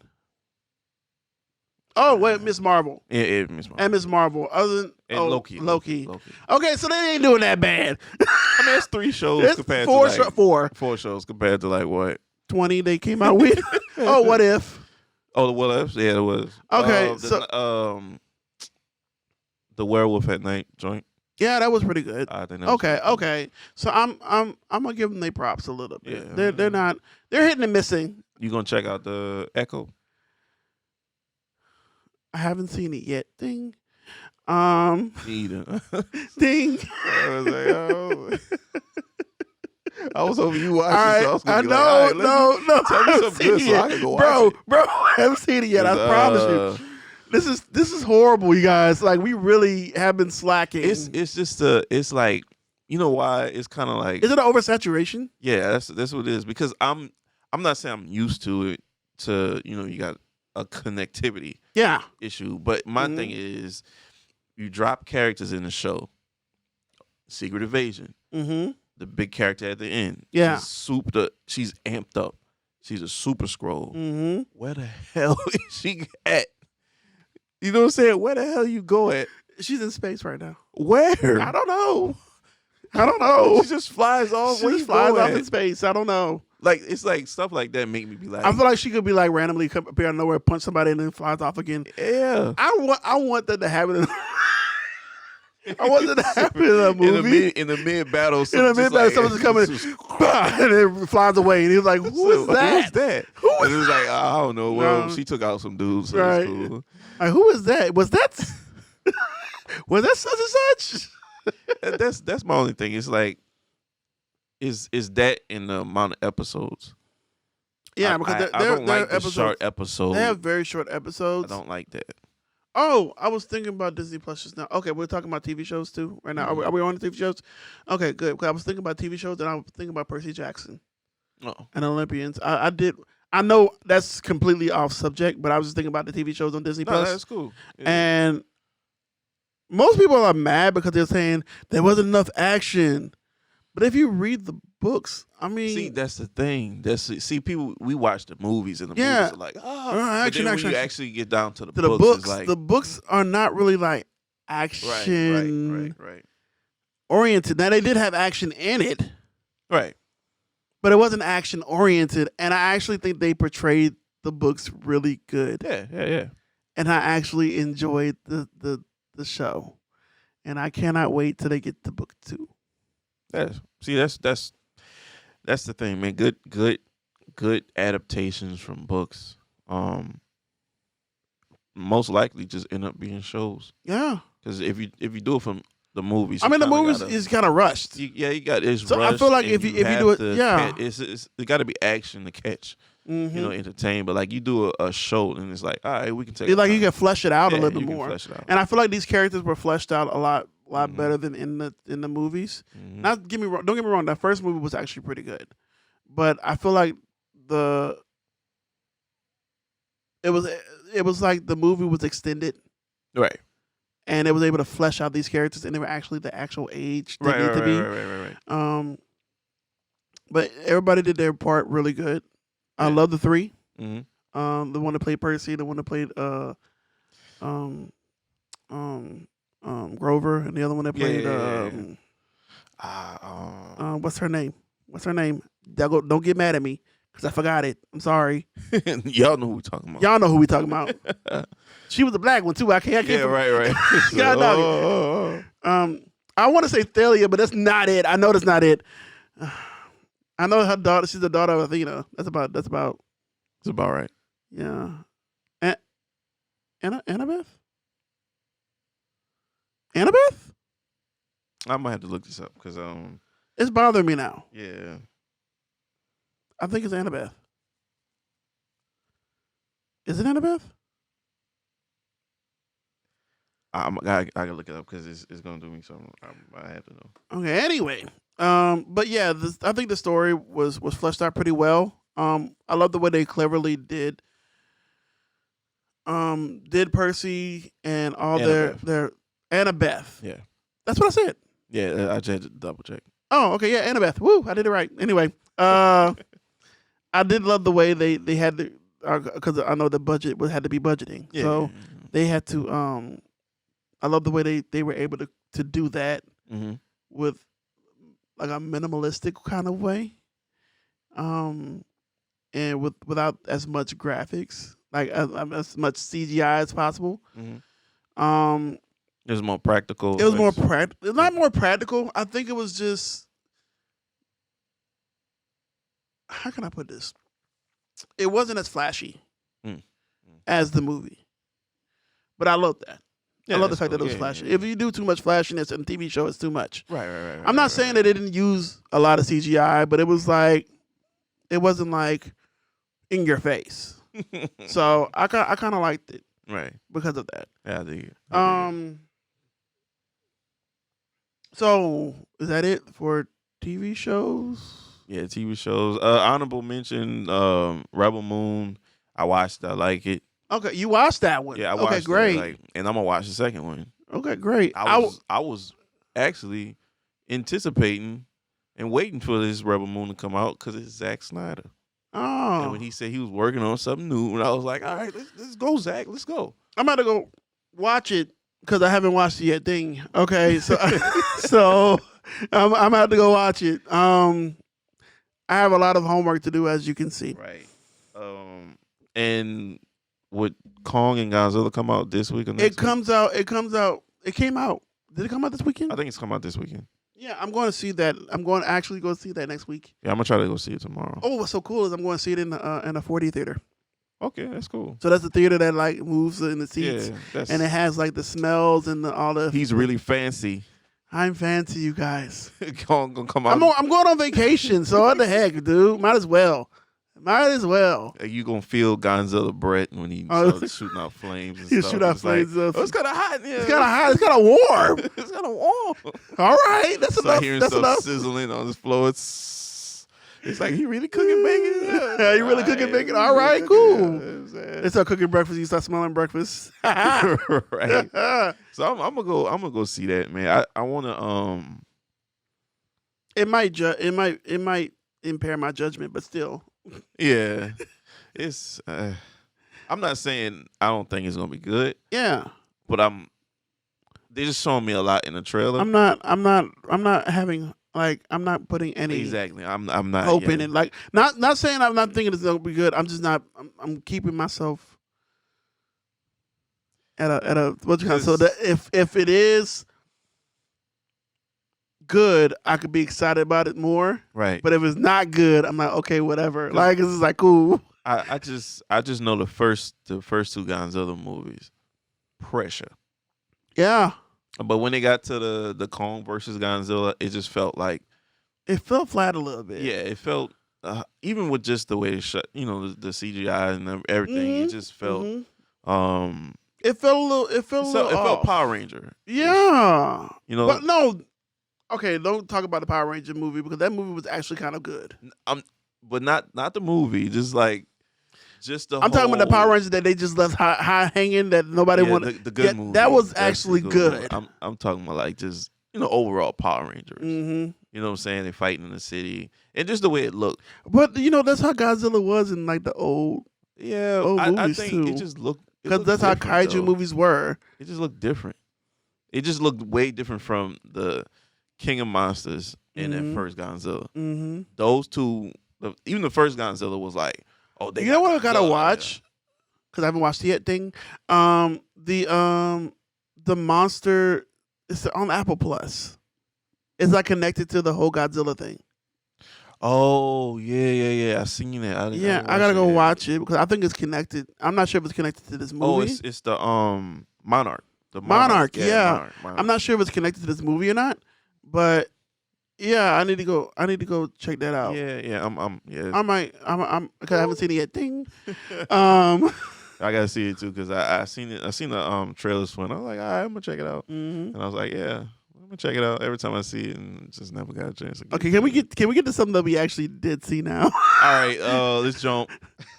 Oh wait, Miss Marvel. Yeah, Miss Marvel. And Miss Marvel. Other than Loki. Okay, so they ain't doing that bad. I mean, it's 3 shows compared to four shows compared to like what 20 they came out with. Oh, What If? Oh, the What If? Yeah, it was. Okay, the Werewolf at Night joint. Yeah, that was pretty good. I think that okay. So I'm gonna give them their props a little bit. Yeah. They're hitting and missing. You gonna check out the Echo? I haven't seen it yet. Ding. Neither. Ding. I was like, oh. I was hoping you watched it. So I know. No. Tell me something good so I can go watch it. Bro, I haven't seen it yet. I promise you. This is horrible, you guys. Like, we really have been slacking. It's just it's like, you know why? It's kind of like, is it an oversaturation? Yeah, that's what it is. Because I'm not saying I'm used to it. You got a connectivity issue, but my thing is, you drop characters in the show. Secret Invasion, the big character at the end. Yeah, she's amped up. She's a super Skrull. Where the hell is she at? You know what I'm saying? Where the hell you go at? She's in space right now. Where? I don't know. She just flies off. She just flies off in space. I don't know. Like, it's like stuff like that make me be like, I feel like she could be like randomly come appear out of nowhere, punch somebody, and then flies off again. Yeah. I want that to happen. I want that to happen in a movie. In the mid battle, someone's just coming, and then flies away, and he's like, "Who is that? Who's that?" And it was like, I don't know. Well, she took out some dudes. So right. Cool. Like, who is that? Was that such and such? That's my only thing. It's like, is that in the amount of episodes? Yeah, because I don't like the short episodes. They have very short episodes. I don't like that. Oh, I was thinking about Disney Plus just now. Okay, we're talking about TV shows too right now. Are we on the TV shows? Okay, good. I was thinking about TV shows, and I was thinking about Percy Jackson and Olympians. I did. I know that's completely off subject, but I was just thinking about the TV shows on Disney Plus. That's cool. Yeah. And most people are mad because they're saying there wasn't enough action. But if you read the books, I mean, see, that's the thing. People. We watch the movies, and the movies are like, action. When you actually get down to the books, it's like, the books are not really like action right. oriented. Now they did have action in it, right, but it wasn't action oriented. And I actually think they portrayed the books really good. Yeah. And I actually enjoyed the show, and I cannot wait till they get to book 2. That's the thing, man. Good adaptations from books. Most likely just end up being shows. Yeah, because if you do it from the movies, the movies is kind of rushed. You got it's so rushed. I feel like if you do it, it got to be action to catch. Mm-hmm. Entertain. But like you do a show, and it's like, all right, we can take. It's like you can flesh it out a little bit more. And I feel like these characters were fleshed out a lot better than in the movies. Mm-hmm. Don't get me wrong. That first movie was actually pretty good, but I feel like it was like the movie was extended, right? And it was able to flesh out these characters, and they were actually the actual age they need to be. Right. But everybody did their part really good. I love the 3. Mm-hmm. The one that played Percy, the one that played Grover, and the other one that played what's her name? Don't get mad at me because I forgot it. I'm sorry. Y'all know who we talking about. She was the black one too. I can't. Yeah, right. I want to say Thalia, but that's not it. I know that's not it. I know her daughter. She's the daughter of Athena. That's about. It's about right. Yeah. Annabeth? I might have to look this up because it's bothering me now. Yeah. I think it's Annabeth. Is it Annabeth? I gotta look it up because it's gonna do me something. I have to know. Okay. Anyway, but yeah, I think the story was fleshed out pretty well. I love the way they cleverly did Percy and all their Annabeth. Yeah, that's what I said. Yeah, I just had to double check. Oh, okay, yeah, Annabeth. Woo, I did it right. Anyway, I did love the way they had because I know the budget had to be budgeting, so they had to. I love the way they were able to do that with like a minimalistic kind of way, and without as much graphics, like as much CGI as possible. Mm-hmm. It was more practical. It was more practical. It's not more practical. I think it was just. How can I put this? It wasn't as flashy as the movie, but I love that. Yeah, I love the fact that it was flashy. If you do too much flashiness in a TV show, it's too much. Right. I'm not saying that they didn't use a lot of CGI, but it wasn't like in your face. So I kind of liked it, right, because of that. Yeah, I dig. So is that it for TV shows? Yeah, TV shows. Honorable mention, Rebel Moon. I watched. I like it. Okay, you watched that one. Yeah, I watched. Okay, great. And I'm gonna watch the second one. Okay, great. I was actually anticipating and waiting for this Rebel Moon to come out because it's Zack Snyder. Oh. And when he said he was working on something new, and I was like, all right, let's go, Zack. Let's go. I'm about to go watch it because I haven't watched it yet. Dang. Okay, so so I'm about to go watch it. I have a lot of homework to do, as you can see. Right. And would Kong and Godzilla come out this week or next week? It came out. Did it come out this weekend? I think it's come out this weekend. Yeah, I'm going to see that. I'm going to actually go see that next week. Yeah, I'm going to try to go see it tomorrow. Oh, what's so cool is I'm going to see it in a 4D theater. Okay, that's cool. So that's the theater that moves in the seats, and it has the smells and all the. He's really fancy. I'm fancy, you guys. Gonna come out. I'm going on vacation, so what the heck, dude? Might as well. You gonna feel Godzilla breath when he starts shooting out flames and stuff. Shoot out flames. It's kind of hot. Yeah. It's kind of hot. It's kind of warm. It's kind of warm. All right, that's enough. Hearing that's stuff enough. sizzling on this floor. It's like he really cooking bacon. Yeah, you really cooking bacon. All right, cool. They start cooking breakfast. You start smelling breakfast. Right. So I'm gonna go see that, man. I wanna It might impair my judgment, but still. Yeah. It's I'm not saying I don't think it's gonna be good. Yeah. But they just showing me a lot in the trailer. I'm not having like I'm not putting any exactly. I'm not hope in it. Like not saying I'm not thinking it's gonna be good. I'm just not. I'm keeping myself at a what you call it. So that if it is good, I could be excited about it more. Right. But if it's not good, I'm like, okay, whatever. Like it's just like cool. I just know the first two Godzilla movies, pressure. Yeah. But when they got to the Kong versus Godzilla, it just felt like it felt flat a little bit. Yeah, it felt even with just the way it shot, the CGI and everything, it just felt. It felt a little. It felt Power Ranger. Yeah. But no. Okay, don't talk about the Power Ranger movie because that movie was actually kind of good. But not the movie. Just like. I'm talking about the Power Rangers that they just left high hanging that nobody wanted. The good movie. That was actually good. I'm talking about like just overall Power Rangers. Mm-hmm. You know what I'm saying? They fighting in the city and just the way it looked. But that's how Godzilla was in like the old movies I think too. It just looked because that's how kaiju movies were. It just looked different. It just looked way different from the King of Monsters in that first Godzilla. Mm-hmm. Those two, even the first Godzilla was like. Oh, you know what I gotta watch? Because I haven't watched it yet. The monster is on Apple Plus. It's like connected to the whole Godzilla thing. Oh yeah. I seen that. I gotta go watch it because I think it's connected. I'm not sure if it's connected to this movie. Oh, it's the Monarch. The Monarch. Yeah. Monarch. I'm not sure if it's connected to this movie or not, but. Yeah, I need to go check that out. Yeah. I'm because I haven't seen it yet. Ding. I gotta see it too because I seen it. I seen the trailers for it. I was like, all right, I'm gonna check it out. Mm-hmm. And I was like, yeah, I'm gonna check it out every time I see it, and just never got a chance. Okay, can we get to something that we actually did see now? All right, let's jump.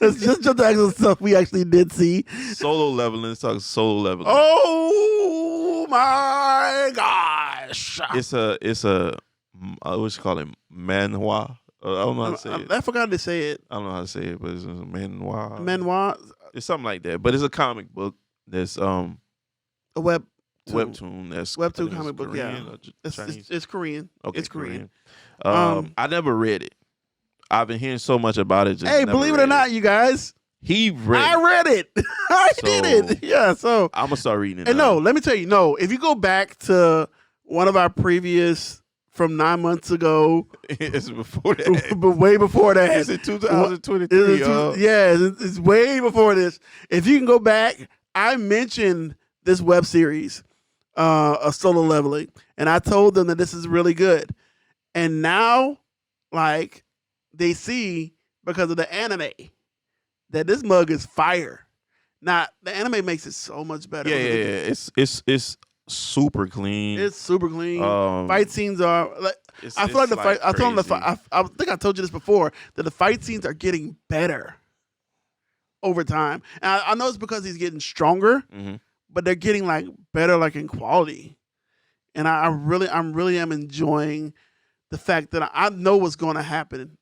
Let's just jump to actual stuff we actually did see. Solo leveling. Let's talk solo leveling. Oh my gosh! It's a what you call it, manhwa? I don't know how to say it. I forgot to say it. I don't know how to say it, but it's a manhwa. Manhwa. It's something like that, but it's a comic book. That's a webtoon. That's webtoon comic book. Korean, yeah, it's Korean. Okay, it's Korean. I never read it. I've been hearing so much about it. Hey, believe it or not, you guys. I read it. I did it. Yeah, so I'm gonna start reading it. And no, let me tell you, no. If you go back to one of our previous from 9 months ago, it's before that, but way before that. It's in 2023. Yeah, it's way before this. If you can go back, I mentioned this web series, a Solo Leveling, and I told them that this is really good. And now, like, they see because of the anime that this mug is fire. Now, the anime makes it so much better. Yeah. It's super clean. It's super clean. Fight scenes are like I feel like the fight. I think I told you this before that the fight scenes are getting better over time. And I know it's because he's getting stronger, but they're getting like better, like in quality. And I'm really am enjoying the fact that I know what's going to happen,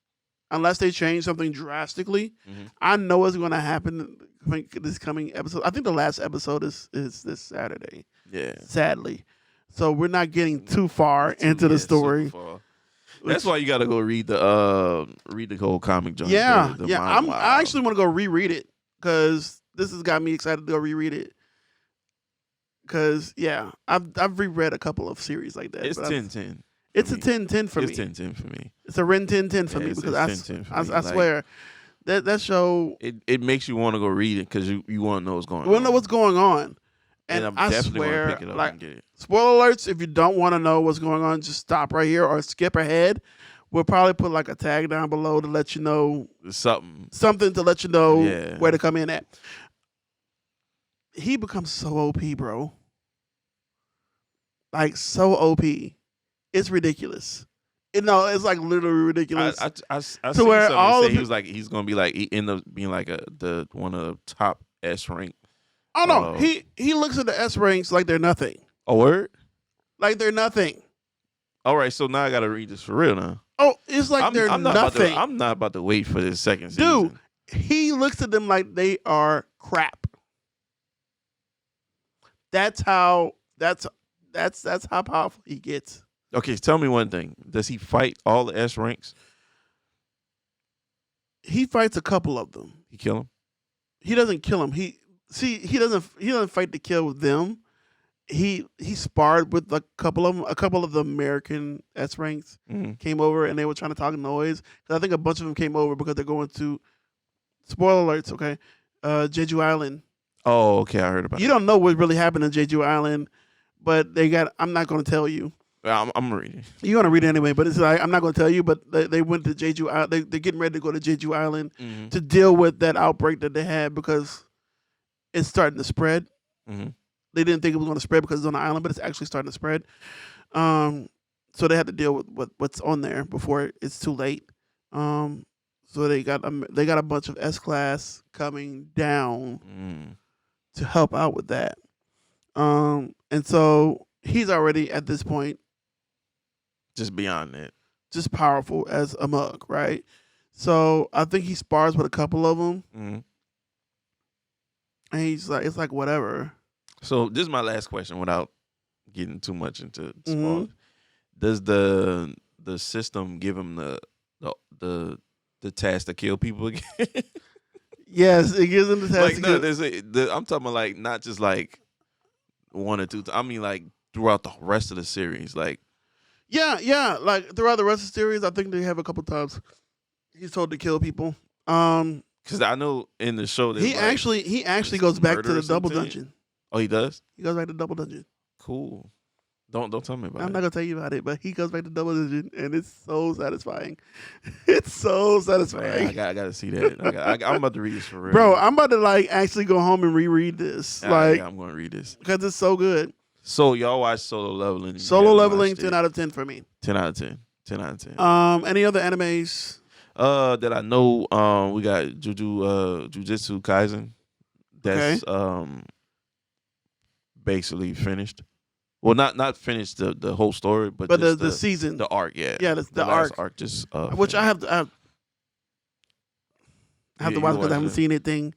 unless they change something drastically. I know what's going to happen this coming episode. I think the last episode is this Saturday. Yeah. Sadly. So we're not getting too far into the story. That's why you got to go read the whole comic joint. Yeah. I actually want to go reread it because this has got me excited to go reread it. Because I've reread a couple of series like that. It's 10-10. It's a 10-10 for me. It's 10-10 for me. It's a Ren 10-10 for me because I swear that show it makes you want to go read it because you want to know what's going on. You want to know what's going on. And I'm I definitely going to swear, pick it up like, and get it. spoiler alerts, if you don't want to know what's going on, just stop right here or skip ahead. We'll probably put like a tag down below to let you know something to let you know where to come in at. He becomes so OP, bro. Like, so OP. It's ridiculous. It's like literally ridiculous. I see where something say he was like he's gonna be like he end up being like one of the top S rank. Oh no, he looks at the S ranks like they're nothing. A word? Like they're nothing. All right, so now I gotta read this for real now. Oh, it's like they're nothing. I'm not about to wait for the second season. Dude, he looks at them like they are crap. That's how powerful he gets. Okay, tell me one thing. Does he fight all the S ranks? He fights a couple of them. He kill them? He doesn't kill them. He doesn't fight to kill them. He sparred with a couple of them. A couple of the American S ranks came over and they were trying to talk noise. I think a bunch of them came over because they're going to, spoiler alerts, okay, Jeju Island. Oh, okay, I heard about it. You don't know what really happened in Jeju Island, but I'm not going to tell you. I'm reading. You're going to read it anyway, but it's like, I'm not going to tell you, but they went to Jeju Island. They're getting ready to go to Jeju Island to deal with that outbreak that they had because it's starting to spread. They didn't think it was going to spread because it's on the island, but it's actually starting to spread. So they had to deal with what's on there before it's too late. So they got a bunch of S-class coming down to help out with that. And so he's already at this point just beyond that, just powerful as a mug, right? So I think he spars with a couple of them, and he's like, it's like whatever. So this is my last question, without getting too much into spoilers. Does the system give him the task to kill people again? Yes, it gives him the task. I'm talking about like not just like one or two. I mean like throughout the rest of the series, like. Yeah. Like throughout the rest of the series, I think they have a couple times he's told to kill people. Because I know in the show that he actually goes back to the double dungeon. Oh, he does? He goes back to double dungeon. Cool. Don't tell me about it. I'm not gonna tell you about it, but he goes back to double dungeon, and it's so satisfying. It's so satisfying. Man, I gotta see that. I'm about to read this for real, bro. I'm about to like actually go home and reread this. I'm gonna read this because it's so good. So y'all watch Solo Leveling? Solo Leveling, 10 out of 10 for me. 10 out of 10. 10 out of 10. Any other animes? That I know. We got Jujutsu Kaisen. That's basically finished. Well, not finished the whole story, but the season, the arc. Yeah, the arc just which finished. I have to watch because I haven't seen anything.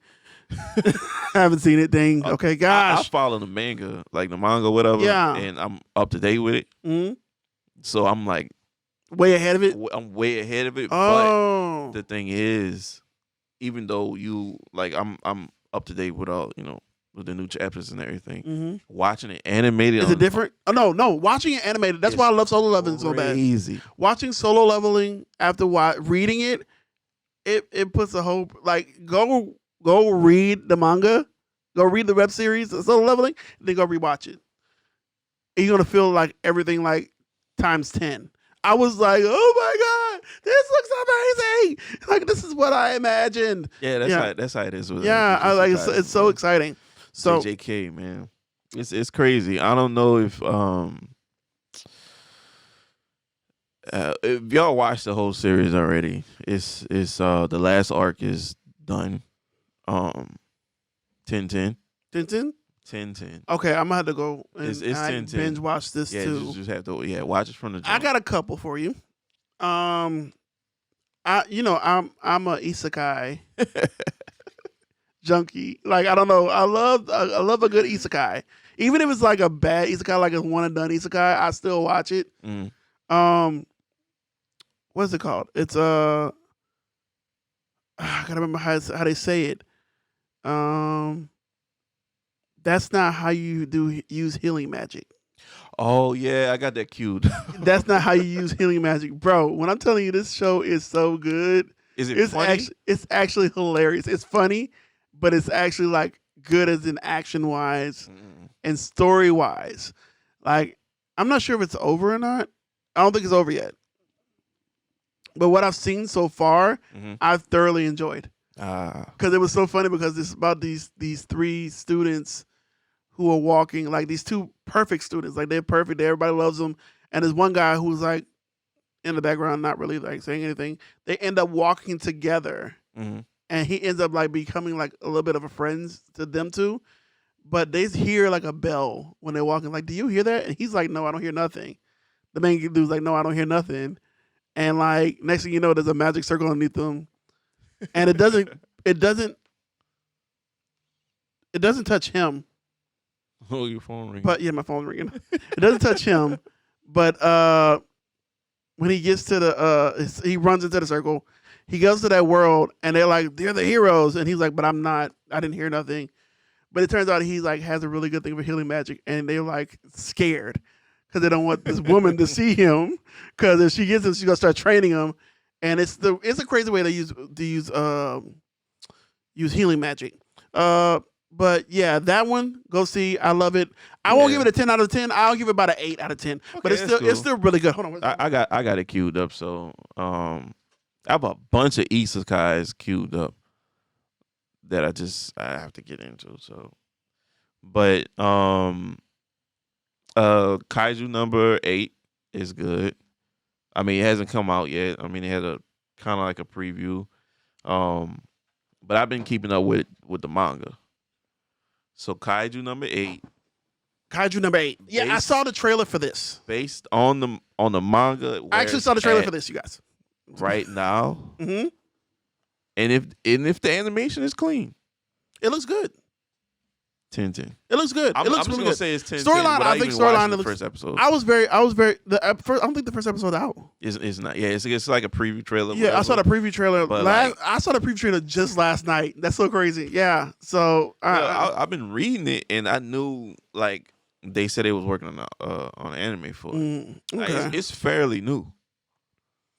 I haven't seen anything. Okay, gosh. I follow the manga, whatever. Yeah, and I'm up to date with it. So I'm like way ahead of it. I'm way ahead of it. Oh, but the thing is, even though I'm up to date with all with the new chapters and everything. Watching it animated, is it different? Oh no, watching it animated. That's why I love Solo Leveling so bad. Easy watching Solo Leveling after reading it. It puts a whole go read the manga, go read the web series Solo Leveling, and then go rewatch it. And you're gonna feel like everything like times 10. I was like, oh my god, this looks amazing! Like this is what I imagined. Yeah, that's how it is with I like it's so exciting. So JK, man, it's crazy. I don't know if y'all watched the whole series already. It's the last arc is done. 10-10. 10-10? 10-10. Okay, I'm gonna have to go and it's 10-10. binge watch this too. Just have to watch it from the jump. I got a couple for you. I'm a isekai junkie. Like I don't know, I love a good isekai. Even if it's like a bad isekai, like a one and done isekai, I still watch it. What's it called? It's I gotta remember how they say it. That's not how you use healing magic. Oh yeah, I got that cued. That's not how you use healing magic, bro. When I'm telling you, this show is so good. It's funny? It's actually hilarious. It's funny, but it's actually like good as in action wise, and story wise, like I'm not sure if it's over or not. I don't think it's over yet. But what I've seen so far, I've thoroughly enjoyed. Because it was so funny because it's about these 3 students who are walking, like these 2 perfect students. Like they're perfect. Everybody loves them. And there's one guy who's like in the background, not really like saying anything. They end up walking together. And he ends up like becoming like a little bit of a friend to them too. But they hear like a bell when they're walking. Like, do you hear that? And he's like, no, I don't hear nothing. The main dude's like, no, I don't hear nothing. And like next thing you know, there's a magic circle underneath them, and it doesn't touch him. Oh, your phone ringing. But yeah, my phone's ringing. It doesn't touch him, but when he gets to he runs into the circle. He goes to that world, and they're like, they're the heroes, and he's like, but I'm not. I didn't hear nothing. But it turns out he's like has a really good thing for healing magic, and they're like scared. Because they don't want this woman to see him. Because if she gets him, she's gonna start training him, and it's a crazy way to use healing magic. But yeah, that one go see. I love it. I won't give it a 10 out of 10. I'll give it about an 8 out of 10. Okay, but it's still really good. Hold on, I got it queued up. So I have a bunch of isekais queued up that I have to get into. So, but Kaiju number 8 is good. I mean, it hasn't come out yet. I mean, it had a kind of like a preview. But I've been keeping up with the manga. So Kaiju number 8. Yeah, I saw the trailer for this. Based on the manga. I actually saw the trailer for this, you guys. Right now. And if the animation is clean, it looks good. 10-10. It looks good. I'm it looks just really gonna good. say it's 10-10. Storyline, I think storyline. The first episode. I was very. I don't think the first episode's out. It's not. Yeah, it's like a preview trailer. Yeah, whatever. I saw the preview trailer. I saw the preview trailer just last night. That's so crazy. Yeah. So I've been reading it, and I knew like they said they was working on an anime for it. Okay. Like, it's fairly new.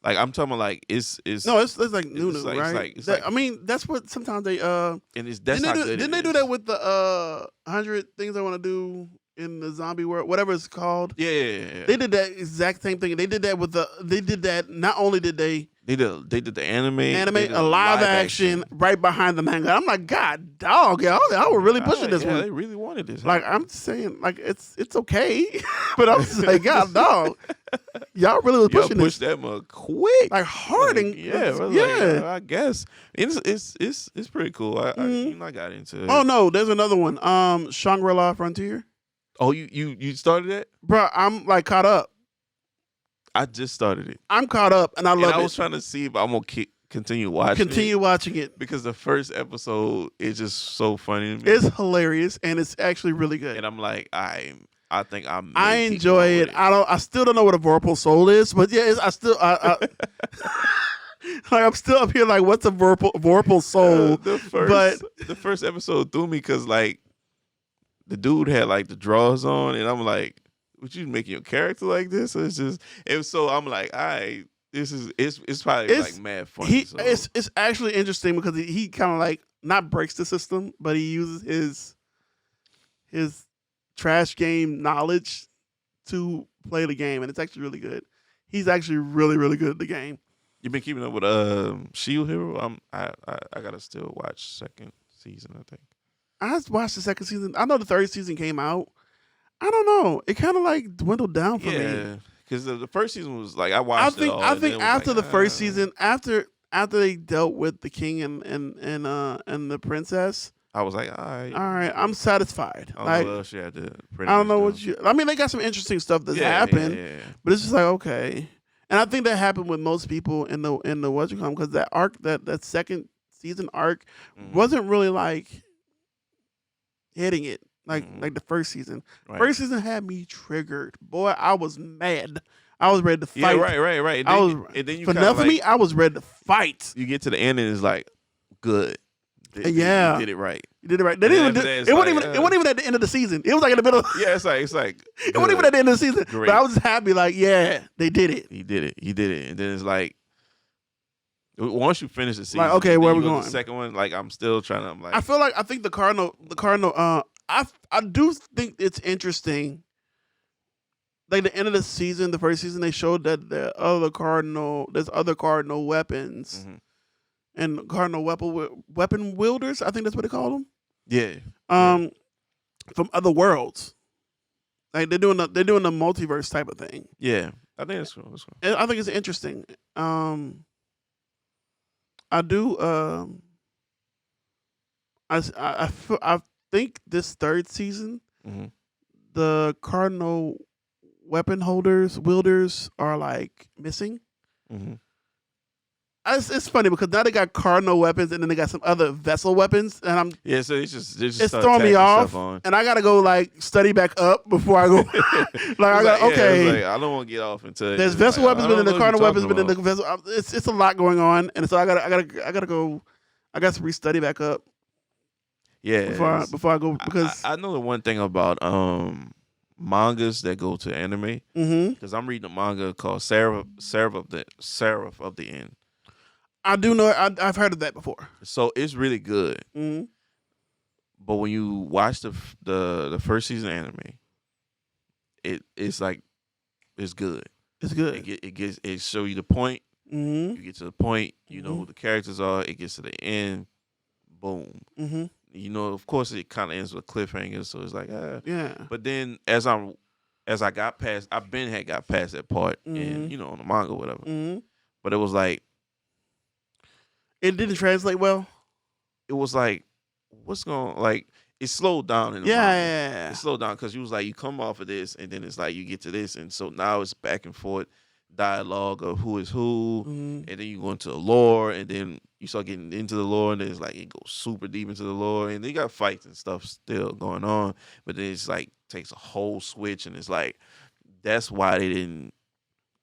Like I'm talking about, like it's like new, like, right? It's like, I mean, that's what sometimes they and it's that's how good. Didn't they do that with the 100 things I want to do in the zombie world, whatever it's called? Yeah. They did that exact same thing. They did that with They did that. Not only did they did the anime, a live action right behind the manga. I'm like, God, dog, y'all were really pushing this one. They really wanted this. Like I'm saying, like it's okay, but I'm just like, God, dog, y'all really was pushing this. That much quick, like hard and like, I guess it's pretty cool. I got into it. Oh no, there's another one. Shangri-La Frontier. Oh, you started that, bro? I'm like caught up. I just started it. I'm caught up, and I love it. I was trying to see if I'm gonna continue watching it because the first episode is just so funny to me. It's hilarious, and it's actually really good. And I'm like, I think I enjoy it. I still don't know what a Vorpal Soul is, but yeah, like I'm still up here like, what's a Vorpal Soul? The first episode threw me because like the dude had like the drawers on, and I'm like, would you making your character like this? So I'm like, it's probably like mad funny. It's actually interesting because he kind of like not breaks the system, but he uses his trash game knowledge to play the game, and it's actually really good. He's actually really, really good at the game. You've been keeping up with Shield Hero? I gotta still watch second season, I think. I watched the second season. I know the third season came out. I don't know. It kind of like dwindled down for me. Yeah, because the first season was like I watched. I think after the first season, after they dealt with the king and the princess, I was like, all right, I'm satisfied. I don't know what else you had to. I don't know what you. I mean, they got some interesting stuff that's happened, but it's just like okay. And I think that happened with most people in the what you call because that arc, that second season arc, wasn't really like hitting it. Like the first season. Right. First season had me triggered. Boy, I was mad. I was ready to fight. Yeah, right. And then you for nothing me, I was ready to fight. You get to the end and it's like, good. You did it right. You did it right. It wasn't even at the end of the season. It was like in the middle. Yeah, it's like it wasn't even at the end of the season. Great. But I was just happy, like, yeah, they did it. He did it. And then it's like, once you finish the season, like, okay, where we going? The second one, like I'm still trying to. I'm like, I think the Cardinal I do think it's interesting. Like the end of the season, the first season, they showed that there's other cardinal weapons Mm-hmm. and cardinal weapon wielders. I think that's what they call them. Yeah. From other worlds. Like they're doing the multiverse type of thing. Yeah. I think that's cool. And I think it's interesting. I do. I think this third season, Mm-hmm. the cardinal wielders are like missing. Mm-hmm. It's funny because now they got cardinal weapons and then they got some other vessel weapons, and so it's throwing me off, and I gotta go like study back up before I go. Okay, I don't want to get off until there's vessel weapons, but then the cardinal weapons, but then the vessel. It's a lot going on, and so I gotta go. I got to restudy back up. Yeah, before I go, because I know the one thing about mangas that go to anime, because I'm reading a manga called Seraph of the End. I do know. I've heard of that before. So it's really good. Mm-hmm. But when you watch the first season anime, it's like it's good. It's good. It show you the point. Mm-hmm. You get to the point. You know who the characters are. It gets to the end. Boom. Mm-hmm. You know, of course, it kind of ends with cliffhangers. So it's like, yeah. But then as I got past, had got past that part, and on the manga, or whatever. Mm-hmm. But it was like, it didn't translate well. It was like, what's going like? It slowed down in the manga. Yeah. It slowed down because you was like, you come off of this, and then it's like you get to this, and so now it's back and forth dialogue of who is who, and then you go into the lore, and then you start getting into the lore, and then it's like it goes super deep into the lore, and they got fights and stuff still going on, but then it's like takes a whole switch, and it's like that's why they didn't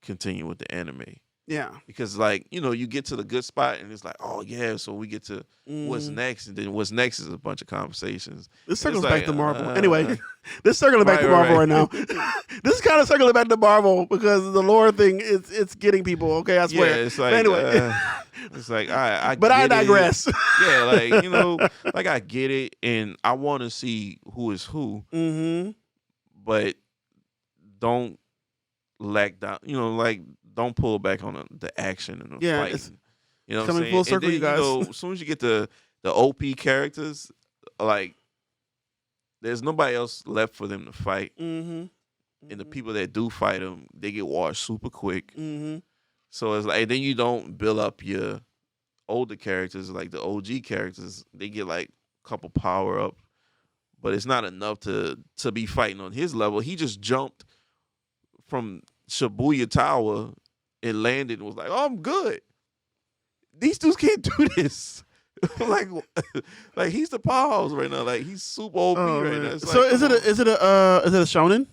continue with the anime. Yeah, because like you get to the good spot, and it's like, oh yeah, so we get to what's next, and then what's next is a bunch of conversations. This circles back to Marvel. Anyway, this circling back to Marvel right now. This is kind of circling back to Marvel because the lore thing it's getting people. Okay, I swear. Yeah, it's like anyway, it's like I but I digress. Yeah, like like I get it, and I want to see who is who. Mm-hmm. But don't lack down. Like. Don't pull back on the action and the fighting. It's what coming I'm saying? Full circle, then, you guys. As soon as you get the OP characters, like there's nobody else left for them to fight. Mm-hmm. And the people that do fight them, they get washed super quick. Mm-hmm. So it's like, then you don't build up your older characters, like the OG characters. They get like a couple power up, but it's not enough to be fighting on his level. He just jumped from Shibuya Tower. It landed and was like, "Oh, I'm good." These dudes can't do this. like he's the powerhouse right now. Like he's super OP right now. It's so like, is it a shonen?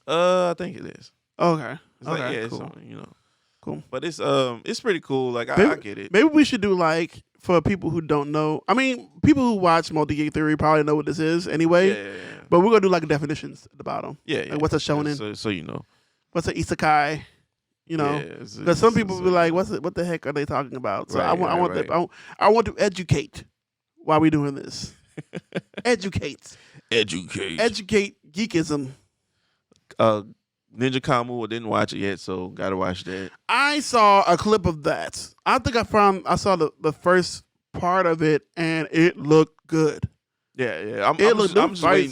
I think it is. Okay. It's like, yeah, cool. It's Cool. But it's pretty cool. Like I get it. Maybe we should do like for people who don't know. I mean, people who watch Multi-Geek Theory probably know what this is anyway. Yeah. But we're gonna do like definitions at the bottom. Yeah. Like what's a shonen? So you know. What's an isekai? Because some people be like, "What the heck are they talking about?" So I want to educate while we doing this. Educate geekism. Ninja Kamu, I didn't watch it yet, so gotta watch that. I saw a clip of that. I think I saw the first part of it, and it looked good. Yeah. I'm just waiting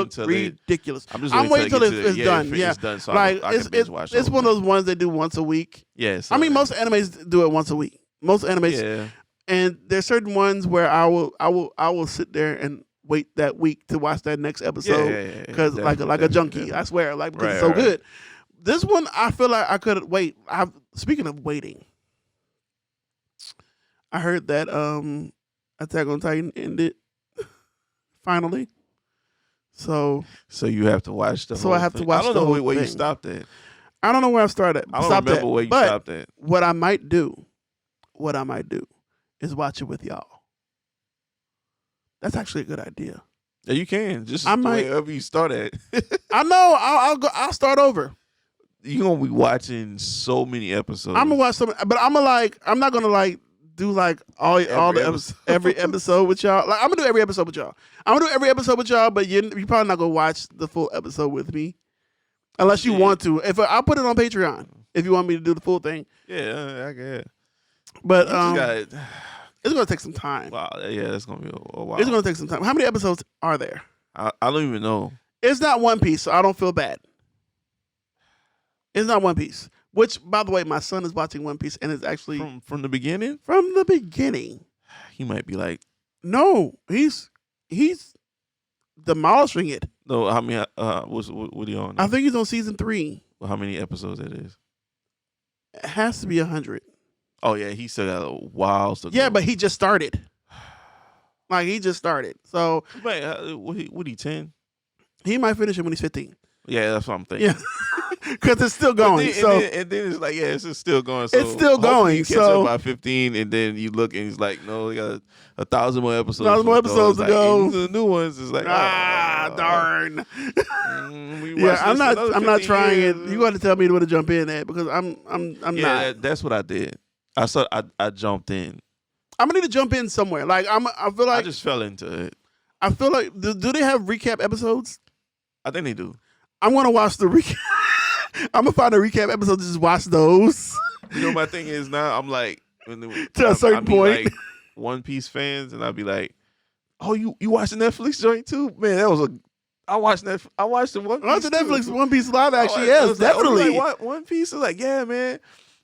till ridiculous. I'm waiting till it's done. It's done, so like I can binge watch it's one of those ones they do once a week. Yeah. I mean, most animes do it once a week. Most animes, yeah. And there's certain ones where I will sit there and wait that week to watch that next episode because like a junkie. I swear, like because it's so good. This one I feel like I could wait. Speaking of waiting, I heard that Attack on Titan ended. Finally, so you have to watch the. So I have thing. to watch. I don't know where you stopped at. I don't know where I started. I don't remember where you stopped at. What I might do is watch it with y'all. That's actually a good idea. Yeah, you can just wherever you start at. I know. I'll start over. You're gonna be watching so many episodes. I'm gonna watch some, but I'm not gonna like do like all the every episode with y'all. Like I'm gonna do every episode with y'all. But you probably not gonna watch the full episode with me unless you want to. If I'll put it on Patreon if you want me to do the full thing. Yeah, I get it. But it's gonna take some time. Wow, yeah, it's gonna be a while. It's gonna take some time. How many episodes are there? I don't even know. It's not One Piece, so I don't feel bad. It's not One Piece. Which, by the way, my son is watching One Piece and it's actually from the beginning. From the beginning, he might be like, no, he's demolishing it. No, how many? What are you on now? I think he's on season 3. Well, how many episodes it is? It has to be 100. Oh yeah, he still got a while to go. Yeah, but he just started. Like he just started. So what he 10? He might finish it when he's 15. Yeah, that's what I'm thinking. Yeah. Because it's still going. And then it's like, yeah, it's still going. So it's still going. You catch up by 15, and then you look and he's like, no, we got 1,000 more episodes. 1,000 more episodes to go. The new ones is like, darn. I'm not trying it. You got to tell me where to jump in at because I'm not. Yeah, that's what I did. I jumped in. I'm gonna need to jump in somewhere. Like I feel like I just fell into it. I feel like do they have recap episodes? I think they do. I'm gonna watch the recap. I'm gonna find a recap episode to just watch those. You know, my thing is now I'm like to a certain point, like One Piece fans, and I'll be like, "Oh, you watched the Netflix joint too, man? That was I watched the One Piece. I watched the Netflix One Piece live action. Yes, definitely. Like, what One Piece is like? Yeah, man.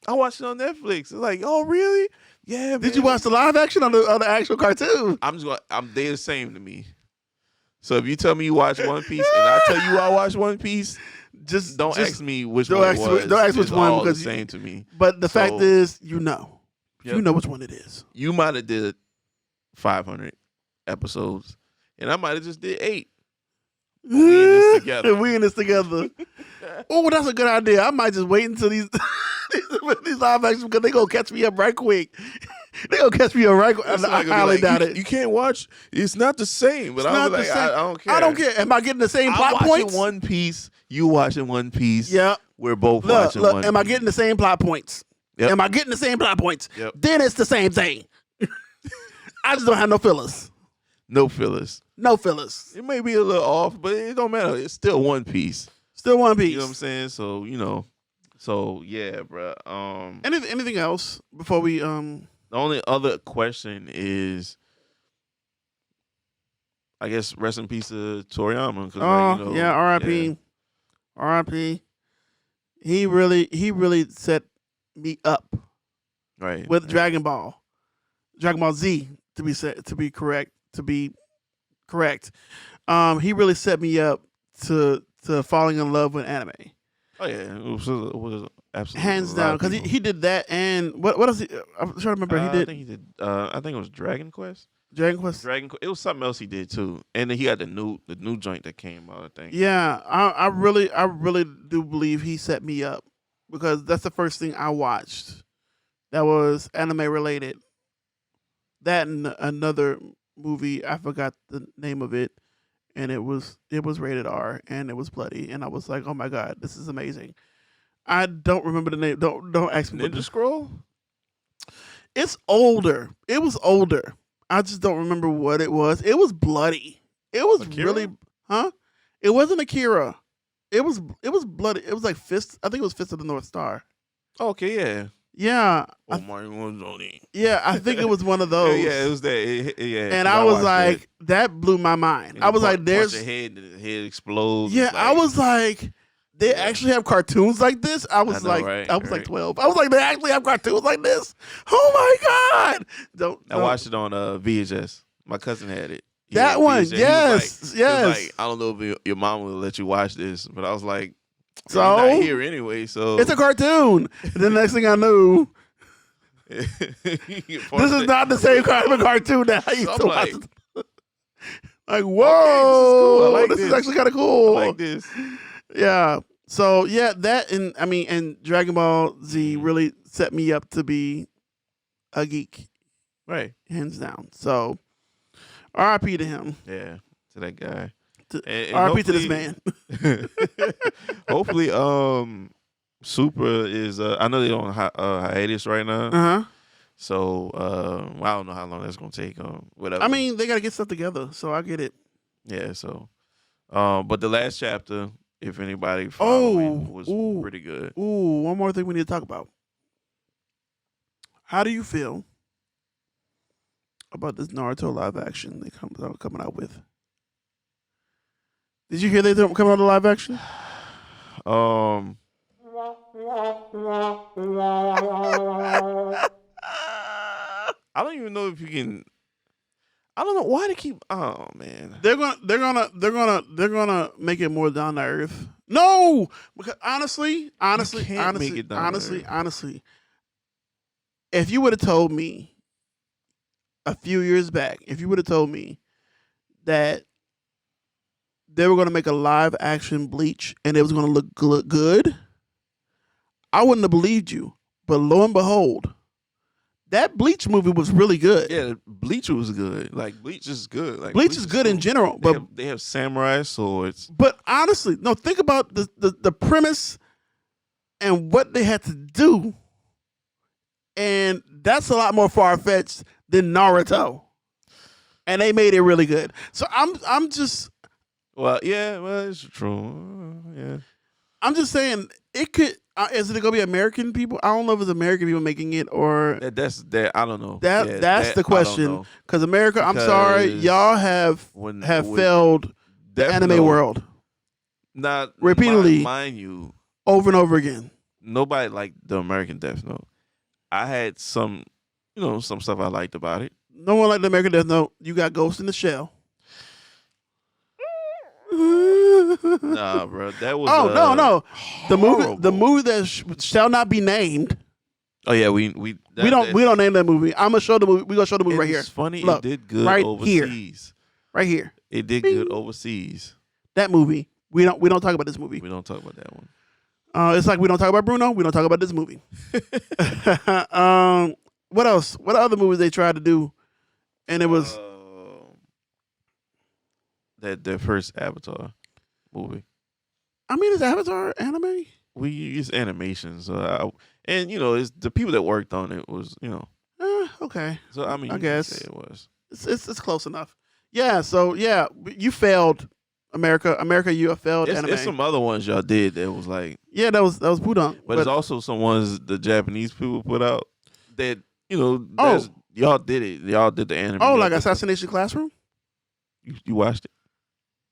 I watched it on Netflix. It's like, oh, really? Yeah, man. Did you watch the live action on the actual cartoon? They're the same to me. So if you tell me you watch One Piece and I tell you I watch One Piece, just don't ask me which one it was. Don't ask which one because it's the same to me. But the fact is, you know which one it is. You might have did 500 episodes, and I might have just did 8. We in this together. Oh, that's a good idea. I might just wait until these live actions because they gonna catch me up right quick. They gonna catch me up right quick. I highly doubt it. You can't watch. It's not the same. But I don't care. I don't care. Am I getting the same plot points? I'm watching One Piece. You watching One Piece. Yeah. We're both watching One Piece. Am I getting the same plot points? Yep. Am I getting the same plot points? Yep. Then it's the same thing. I just don't have no fillers. No fillers. No fillers. It may be a little off, but it don't matter. It's still One Piece. Still One Piece. You know what I'm saying? So, So yeah, bro. Anything else before we The only other question is, I guess, rest in peace to Toriyama. Yeah, R.I.P. Yeah. R.I.P. He really set me up. Right. With Dragon Ball Z to be correct. He really set me up to falling in love with anime. Oh yeah, it was absolutely hands down because he did that and what else? I'm trying to remember. He did. I think it was Dragon Quest. It was something else he did too, and then he had the new joint that came out. I think. Yeah, I really do believe he set me up because that's the first thing I watched that was anime related. That and another movie, I forgot the name of it, and it was rated R and it was bloody, and I was like, oh my god, this is amazing. I don't remember the name. Don't ask me. Ninja Scroll. It's older. It was older. I just don't remember what it was. It was bloody. It was Akira? really, It wasn't Akira. It was bloody. It was like Fist. I think it was Fist of the North Star. Okay, yeah. Yeah. Yeah, I think it was one of those. Yeah, it was that. Yeah. And I was like, that blew my mind. And I was like, there's the head explodes. Yeah, I was like, they actually have cartoons like this. I was like 12. I was like, they actually have cartoons like this. Oh my god! I watched it on VHS. My cousin had it. That one, yes. He was like, I don't know if your mom will let you watch this, but I was like, so he's not here anyway. So it's a cartoon. And the next thing I knew, this is not the same kind of cartoon that I used to watch. Like, whoa, okay, this is actually kind of cool. I like this. Yeah. So yeah, that and Dragon Ball Z really set me up to be a geek, right? Hands down. So, R.I.P. to him. Yeah, to that guy. R.I.P. to this man. Hopefully, Super is. I know they're on hiatus right now. Uh-huh. So I don't know how long that's gonna take. Whatever. I mean, they gotta get stuff together, so I get it. Yeah. So, but the last chapter, if anybody following, was pretty good. Ooh, one more thing we need to talk about. How do you feel about this Naruto live action they coming out with? Did you hear they coming out with live action? I don't even know if you can. I don't know why they keep. Oh man, they're gonna make it more down to earth. No, because honestly, if you would have told me a few years back, if you would have told me that they were gonna make a live action Bleach and it was gonna look good, I wouldn't have believed you. But lo and behold, that Bleach movie was really good. Yeah, Bleach was good. Like Bleach is good. Like Bleach is good in general, but they have samurai swords. But honestly, no. Think about the premise and what they had to do, and that's a lot more far fetched than Naruto. And they made it really good. So I'm just. Well, yeah, well, it's true. Yeah, I'm just saying it could. Is it gonna be American people? I don't know if it's American people making it or that's that. I don't know. That's the question. Because America, I'm sorry, y'all have failed the anime world. Not repeatedly, mind you, over and over again. Nobody liked the American Death Note. I had some stuff I liked about it. No one liked the American Death Note. You got Ghost in the Shell. Nah, bro, that was no. Horrible. The movie that shall not be named. Oh yeah, we don't name that movie. I'm gonna show the movie. We gonna show the movie right here. It's funny. Look, it did good right overseas. Right here. It did good overseas. That movie. We don't talk about this movie. We don't talk about that one. It's like we don't talk about Bruno. We don't talk about this movie. What else? What other movies they tried to do? And it was that first Avatar movie. I mean, is Avatar anime? We use animations, and it's the people that worked on it was okay. So I mean, I guess it was. It's close enough. Yeah. So yeah, you failed, America. America, you have failed anime. There's some other ones y'all did that was like. Yeah, that was Budunk. But there's also some ones the Japanese people put out that y'all did it. Y'all did the anime. Oh, like Assassination Classroom. You watched it?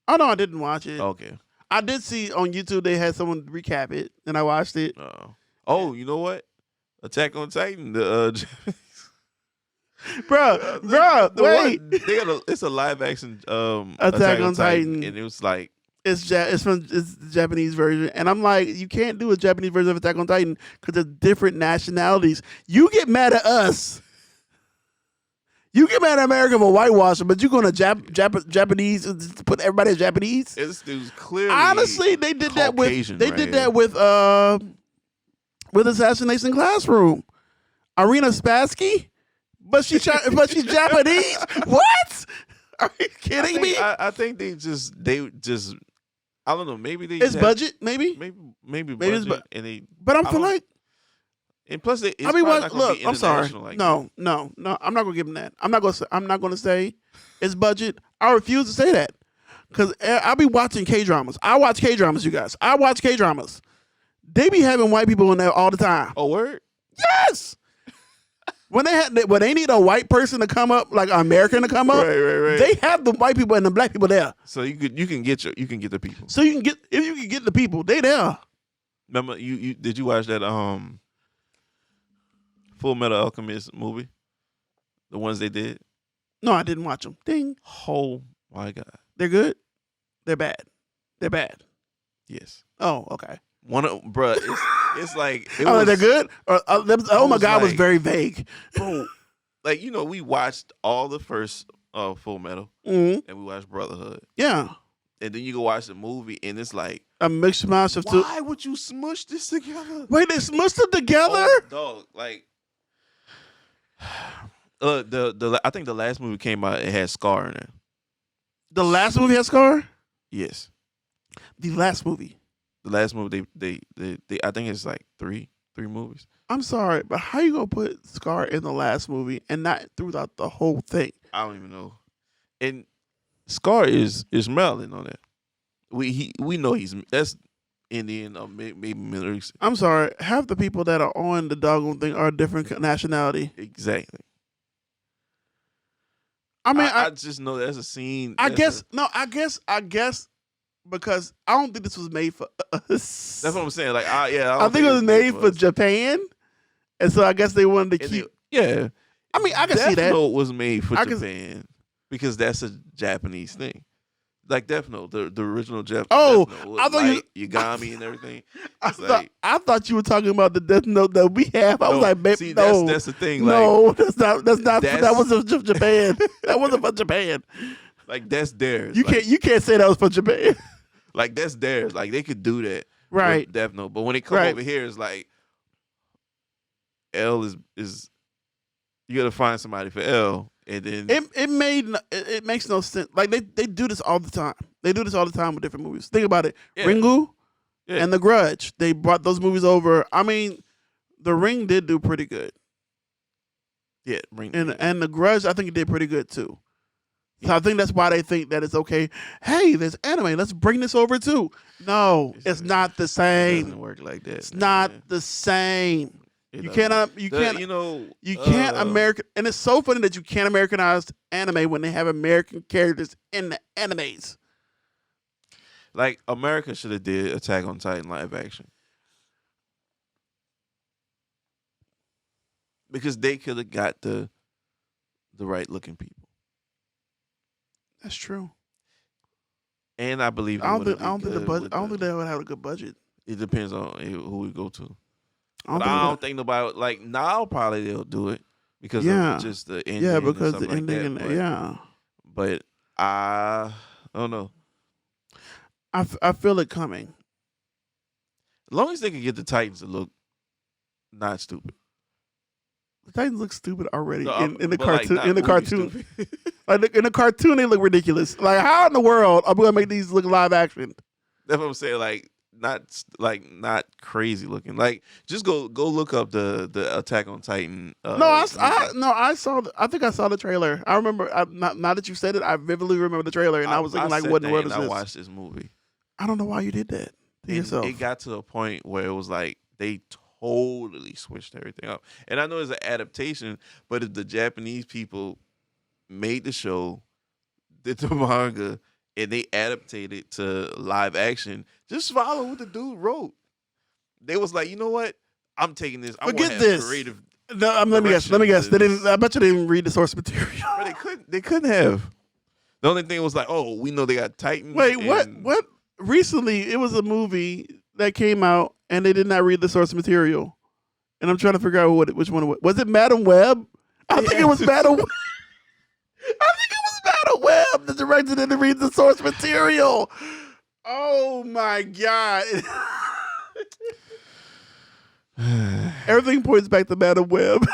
Oh no, I didn't watch it. Okay. I did see on YouTube they had someone recap it, and I watched it. Oh, you know what? Attack on Titan, the bro, wait. It's a live action Attack on Titan, and it was like it's the Japanese version, and I'm like, you can't do a Japanese version of Attack on Titan because there's different nationalities. You get mad at us. You get mad at America for whitewashing, but you're going to Japanese put everybody as Japanese. This dude's clearly honestly, they did Caucasian that with Assassination Classroom. Irina Spassky, but she's Japanese. What? Are you kidding me? I think they just I don't know. Maybe they it's budget. Maybe budget, and they. But I'm feel like. And plus, look. I'm sorry. Like no. I'm not gonna give them that. I'm not gonna say it's budget. I refuse to say that because I'll be watching K-dramas. I watch K-dramas, you guys. I watch K-dramas. They be having white people in there all the time. Oh, word? Yes. when they need a white person to come up, like an American to come up, right. They have the white people and the black people there. So you can get the people. So if you can get the people, they there. Remember, you did you watch that Full Metal Alchemist movie? The ones they did? No, I didn't watch them. Ding. Oh my God. They're good? They're bad. They're bad. Yes. Oh, okay. It's like they're good? Oh my God, was very vague. Bro, like we watched all the first Full Metal and we watched Brotherhood. Yeah. And then you go watch the movie and it's like a mixed mash of two. Why would you smush this together? Wait, they smushed it together? Oh, dog, like I think the last movie came out, it had Scar in it. The last movie had Scar? Yes. The last movie. The last movie they I think it's like three 3 movies. I'm sorry, but how you gonna put Scar in the last movie and not throughout the whole thing? I don't even know. And Scar is Maryland on that. We know that's Indian or maybe Middle East. I'm sorry, half the people that are on the doggone thing are a different nationality. Exactly. I mean, I just know that's a scene. I guess because I don't think this was made for us. That's what I'm saying. Like, I think it was made for Japan, and so I guess they wanted to keep. Yeah, I mean, I can see that. Death Note was made for Japan because that's a Japanese thing. Like Death Note, the original Death Note, I thought Yagami and everything. I thought you were talking about the Death Note that we have. I was like, baby, see, no, that's the thing. No, that's not. That wasn't for Japan. That wasn't for Japan. Like that's theirs. You can't say that was for Japan. Like that's theirs. Like they could do that, right? With Death Note, but when it comes over here, it's like L is you got to find somebody for L. And then it makes no sense. Like they do this all the time. They do this all the time with different movies. Think about it. Yeah. Ringu and The Grudge. They brought those movies over. I mean, The Ring did do pretty good. Yeah, Ring. And The Grudge, I think it did pretty good too. So I think that's why they think that it's okay. Hey, there's anime. Let's bring this over too. No, it's not the same. It doesn't work like that. It's not the same. You can't American, and it's so funny that you can't Americanize anime when they have American characters in the animes. Like America should have did Attack on Titan live action because they could have got the right looking people. That's true. And I believe I don't think the budget. I don't think they would have a good budget. It depends on who we go to. I don't think nobody like now. Probably they'll do it because of just the ending. Yeah, because the ending. Like but I don't know. I feel it coming. As long as they can get the Titans to look not stupid. The Titans look stupid already No, in the cartoon. Like in the cartoon, like in the cartoon, they look ridiculous. Like how in the world are we gonna make these look live action? That's what I'm saying. Not crazy looking. Like just go look up the Attack on Titan. I saw. I think I saw the trailer. I remember. Now that you said it, I vividly remember the trailer, and I was thinking like, what in the world is this? I watched this movie. I don't know why you did that to yourself. It got to a point where it was like they totally switched everything up. And I know it's an adaptation, but if the Japanese people made the show, did the manga, and they adapted it to live action, just follow what the dude wrote. They was like, you know what? I'm taking this. Forget this. Creative. No, let me guess. They didn't. I bet you they didn't read the source material. But they couldn't have. The only thing was like, oh, we know they got Titans. Wait, what? Recently, it was a movie that came out, and they did not read the source material. And I'm trying to figure out which one it was. Was it Madam Web? I think it was Madam Web. I think it was Madam Web. The director didn't read the source material. Oh my God. Everything points back to Madam Web.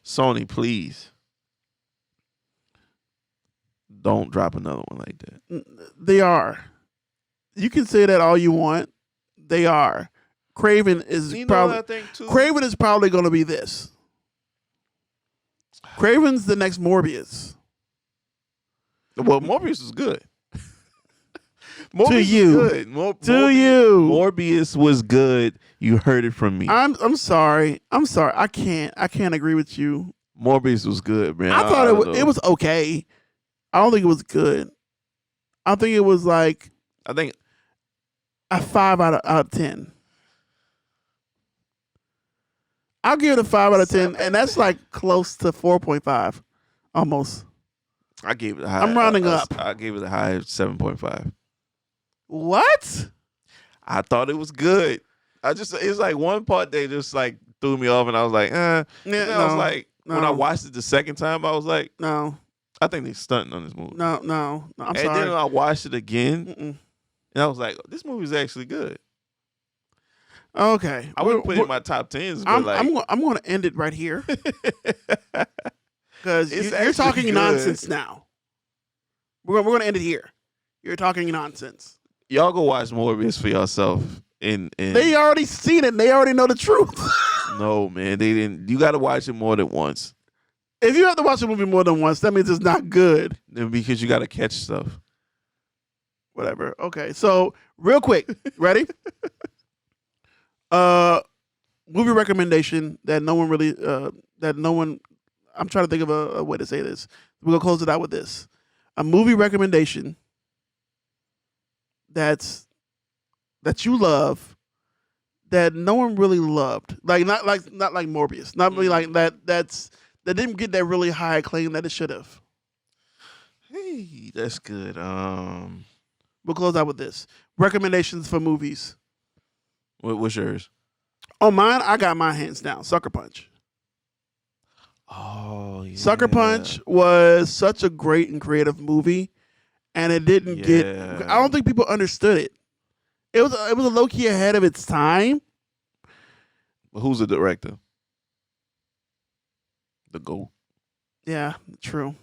Sony, please. Don't drop another one like that. They are. You can say that all you want. They are. Craven is Craven is probably going to be this. Craven's the next Morbius. Well, Morbius is good. To you. Morbius was good. You heard it from me. I'm sorry. I can't agree with you. Morbius was good, man. I thought it was okay. I don't think it was good. I think it was like a 5 out of 10. I'll give it a 5 out of 10, and that's like close to 4.5, almost. I gave it a high. I'm rounding up. I gave it a high 7.5. What? I thought it was good. It's like one part they just like threw me off, and I was like, I was like, when I watched it the second time, I was like, no. I think they stunting on this movie. No. I'm sorry. And then I watched it again, and I was like, this movie's actually good. Okay, I wouldn't put it in my top 10s. But I'm going to end it right here because you're talking nonsense now. We're going to end it here. You're talking nonsense. Y'all go watch Morbius for yourself And they already seen it. And they already know the truth. No, man, they didn't. You got to watch it more than once. If you have to watch a movie more than once, that means it's not good. Because you got to catch stuff. Whatever. Okay, so real quick, ready? Movie recommendation that no one really, I'm trying to think of a way to say this. We're gonna close it out with this: a movie recommendation that you love that no one really loved, not like Morbius, not really like that. That didn't get that really high acclaim that it should have. Hey, that's good. We'll close out with this: recommendations for movies. What's yours? On mine, I got my hands down. Sucker Punch. Oh, yeah. Sucker Punch was such a great and creative movie, and it didn't get. I don't think people understood it. It was a low key ahead of its time. But who's the director? The GOAT. Yeah, true.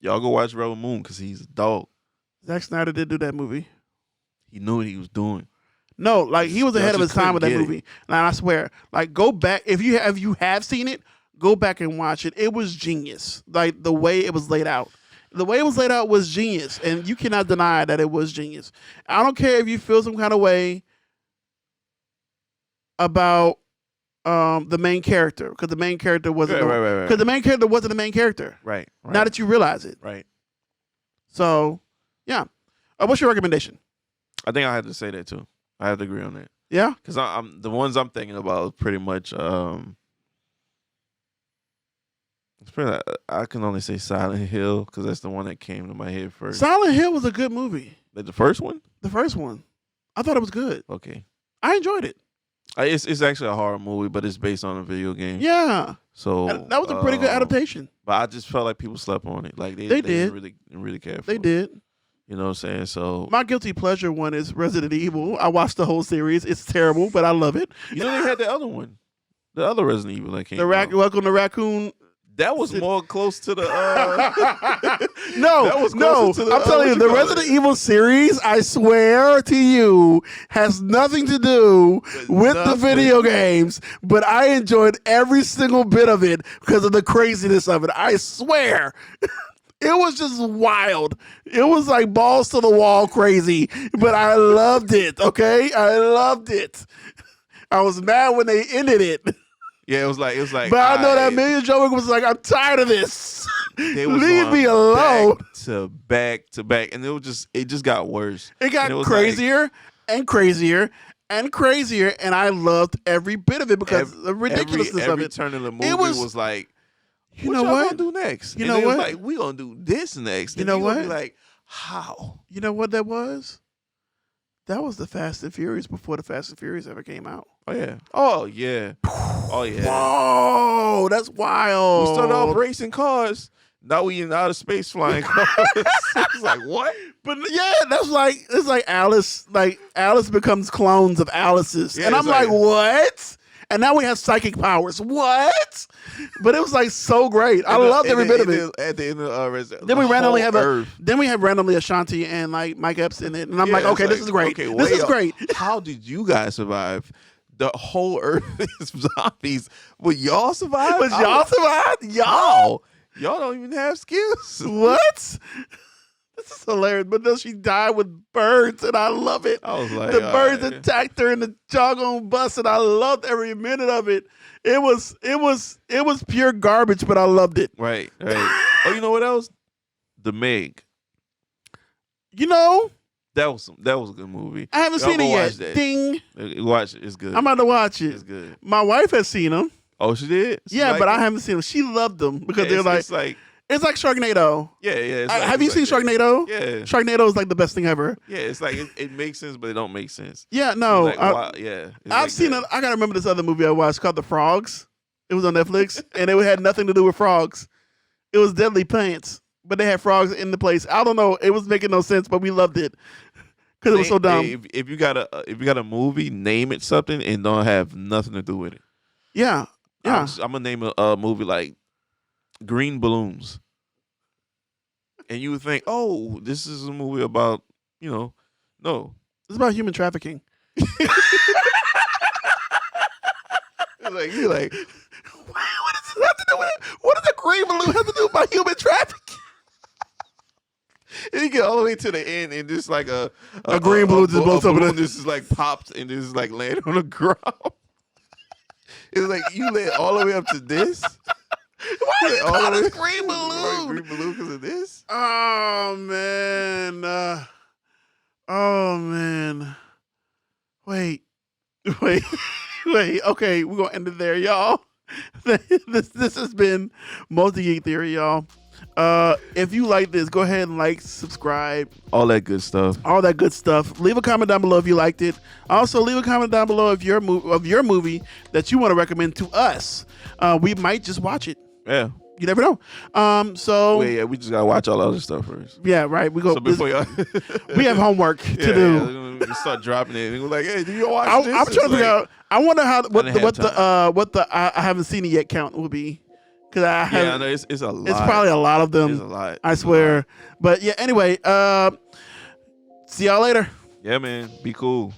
Y'all go watch Rebel Moon because he's a dog. Zack Snyder did do that movie. He knew what he was doing. No, like he was ahead of his time with that movie. And I swear, like go back if you have seen it, go back and watch it. It was genius. Like the way it was laid out. The way it was laid out was genius, and you cannot deny that it was genius. I don't care if you feel some kind of way about the main character, because the main character wasn't right. the main character wasn't the main character. Right. Now that you realize it. Right. So, yeah. What's your recommendation? I think I had to say that too. I have to agree on that. Yeah, because I'm the ones I'm thinking about pretty much. It's pretty. I can only say Silent Hill because that's the one that came to my head first. Silent Hill was a good movie. Like the first one. The first one, I thought it was good. Okay, I enjoyed it. It's actually a horror movie, but it's based on a video game. Yeah. So and that was a pretty good adaptation. But I just felt like people slept on it. Like they did. didn't really care for They it. did. You know what I'm saying? So my guilty pleasure one is Resident Evil. I watched the whole series. It's terrible, but I love it. You know they had the other one, the other Resident Evil that came. Welcome to Raccoon. That was more close to the. No. I'm telling you, the Resident Evil series, I swear to you, has nothing to do with the video games. But I enjoyed every single bit of it because of the craziness of it. I swear. It was just wild. It was like balls to the wall crazy, but I loved it, okay? I loved it. I was mad when they ended it. Yeah, it was like. But I know that Million Joe was like, I'm tired of this. Leave me alone. Back to back, and it just got worse. It got crazier and crazier and crazier, and I loved every bit of it because the ridiculousness of it. Every turn of the movie was like, you know what? Gonna do next? You know what? Like we gonna do this next. You know what? Be like, how? You know what that was? That was the Fast and Furious before the Fast and Furious ever came out. Oh yeah. Oh yeah. Oh yeah. Whoa, that's wild. We started off racing cars. Now we in outer space flying cars. It's like what? But yeah, it's like Alice. Like Alice becomes clones of Alice's, and I'm like, what? And now we have psychic powers. What? But it was like so great. I loved every bit of it. At the end of then we randomly have randomly Ashanti and like Mike Epps in it, and I'm like, okay, this is great. Okay, this is great. How did you guys survive? The whole Earth is zombies. But y'all survived? Y'all don't even have skills. What? This is hilarious. But then she died with birds, and I love it. I was like, the birds attacked her in the doggone bus, and I loved every minute of it. It was pure garbage, but I loved it. Right. Oh, you know what else? The Meg. You know, that was a good movie. I haven't seen it yet. Ding. Watch it. It's good. I'm about to watch it. It's good. My wife has seen them. Oh, she did? Yeah, but I haven't seen them. She loved them because they're like. It's like Sharknado. Yeah. Have you seen Sharknado? Yeah. Sharknado is like the best thing ever. Yeah, it's like it makes sense, but it don't make sense. Yeah, no. I've seen it. I gotta remember this other movie I watched called The Frogs. It was on Netflix, and it had nothing to do with frogs. It was Deadly Plants, but they had frogs in the place. I don't know. It was making no sense, but we loved it because it was so dumb. If you got a movie, name it something and don't have nothing to do with it. Yeah. I'm gonna name a movie like Green Balloons. And you would think, oh, this is a movie about, No. It's about human trafficking. You like, what does this have to do with it? What does a green balloon have to do about human trafficking? and you get all the way to the end, and just like a green balloon just blows up. Balloon just like pops and just like land on the ground. It's like you led all the way up to this. Why is it called a green balloon? Green balloon because of this? Oh man. Oh man. Wait. Okay, we're gonna end it there, y'all. This has been Multi-Geek Theory, y'all. If you like this, go ahead and like, subscribe, all that good stuff. Leave a comment down below if you liked it. Also, leave a comment down below of your movie that you want to recommend to us. We might just watch it. Yeah. You never know. So wait, yeah, we just gotta watch all the other stuff first. Yeah, right. We go. So before y'all, we have homework to do. We start dropping it. And we're like, hey, do you watch this? I'm trying to figure out. I wonder what the I haven't seen it yet count will be. Cause I haven't. Yeah, I know it's a lot. It's probably a lot of them. It's a lot. I swear. But yeah. Anyway. See y'all later. Yeah, man. Be cool.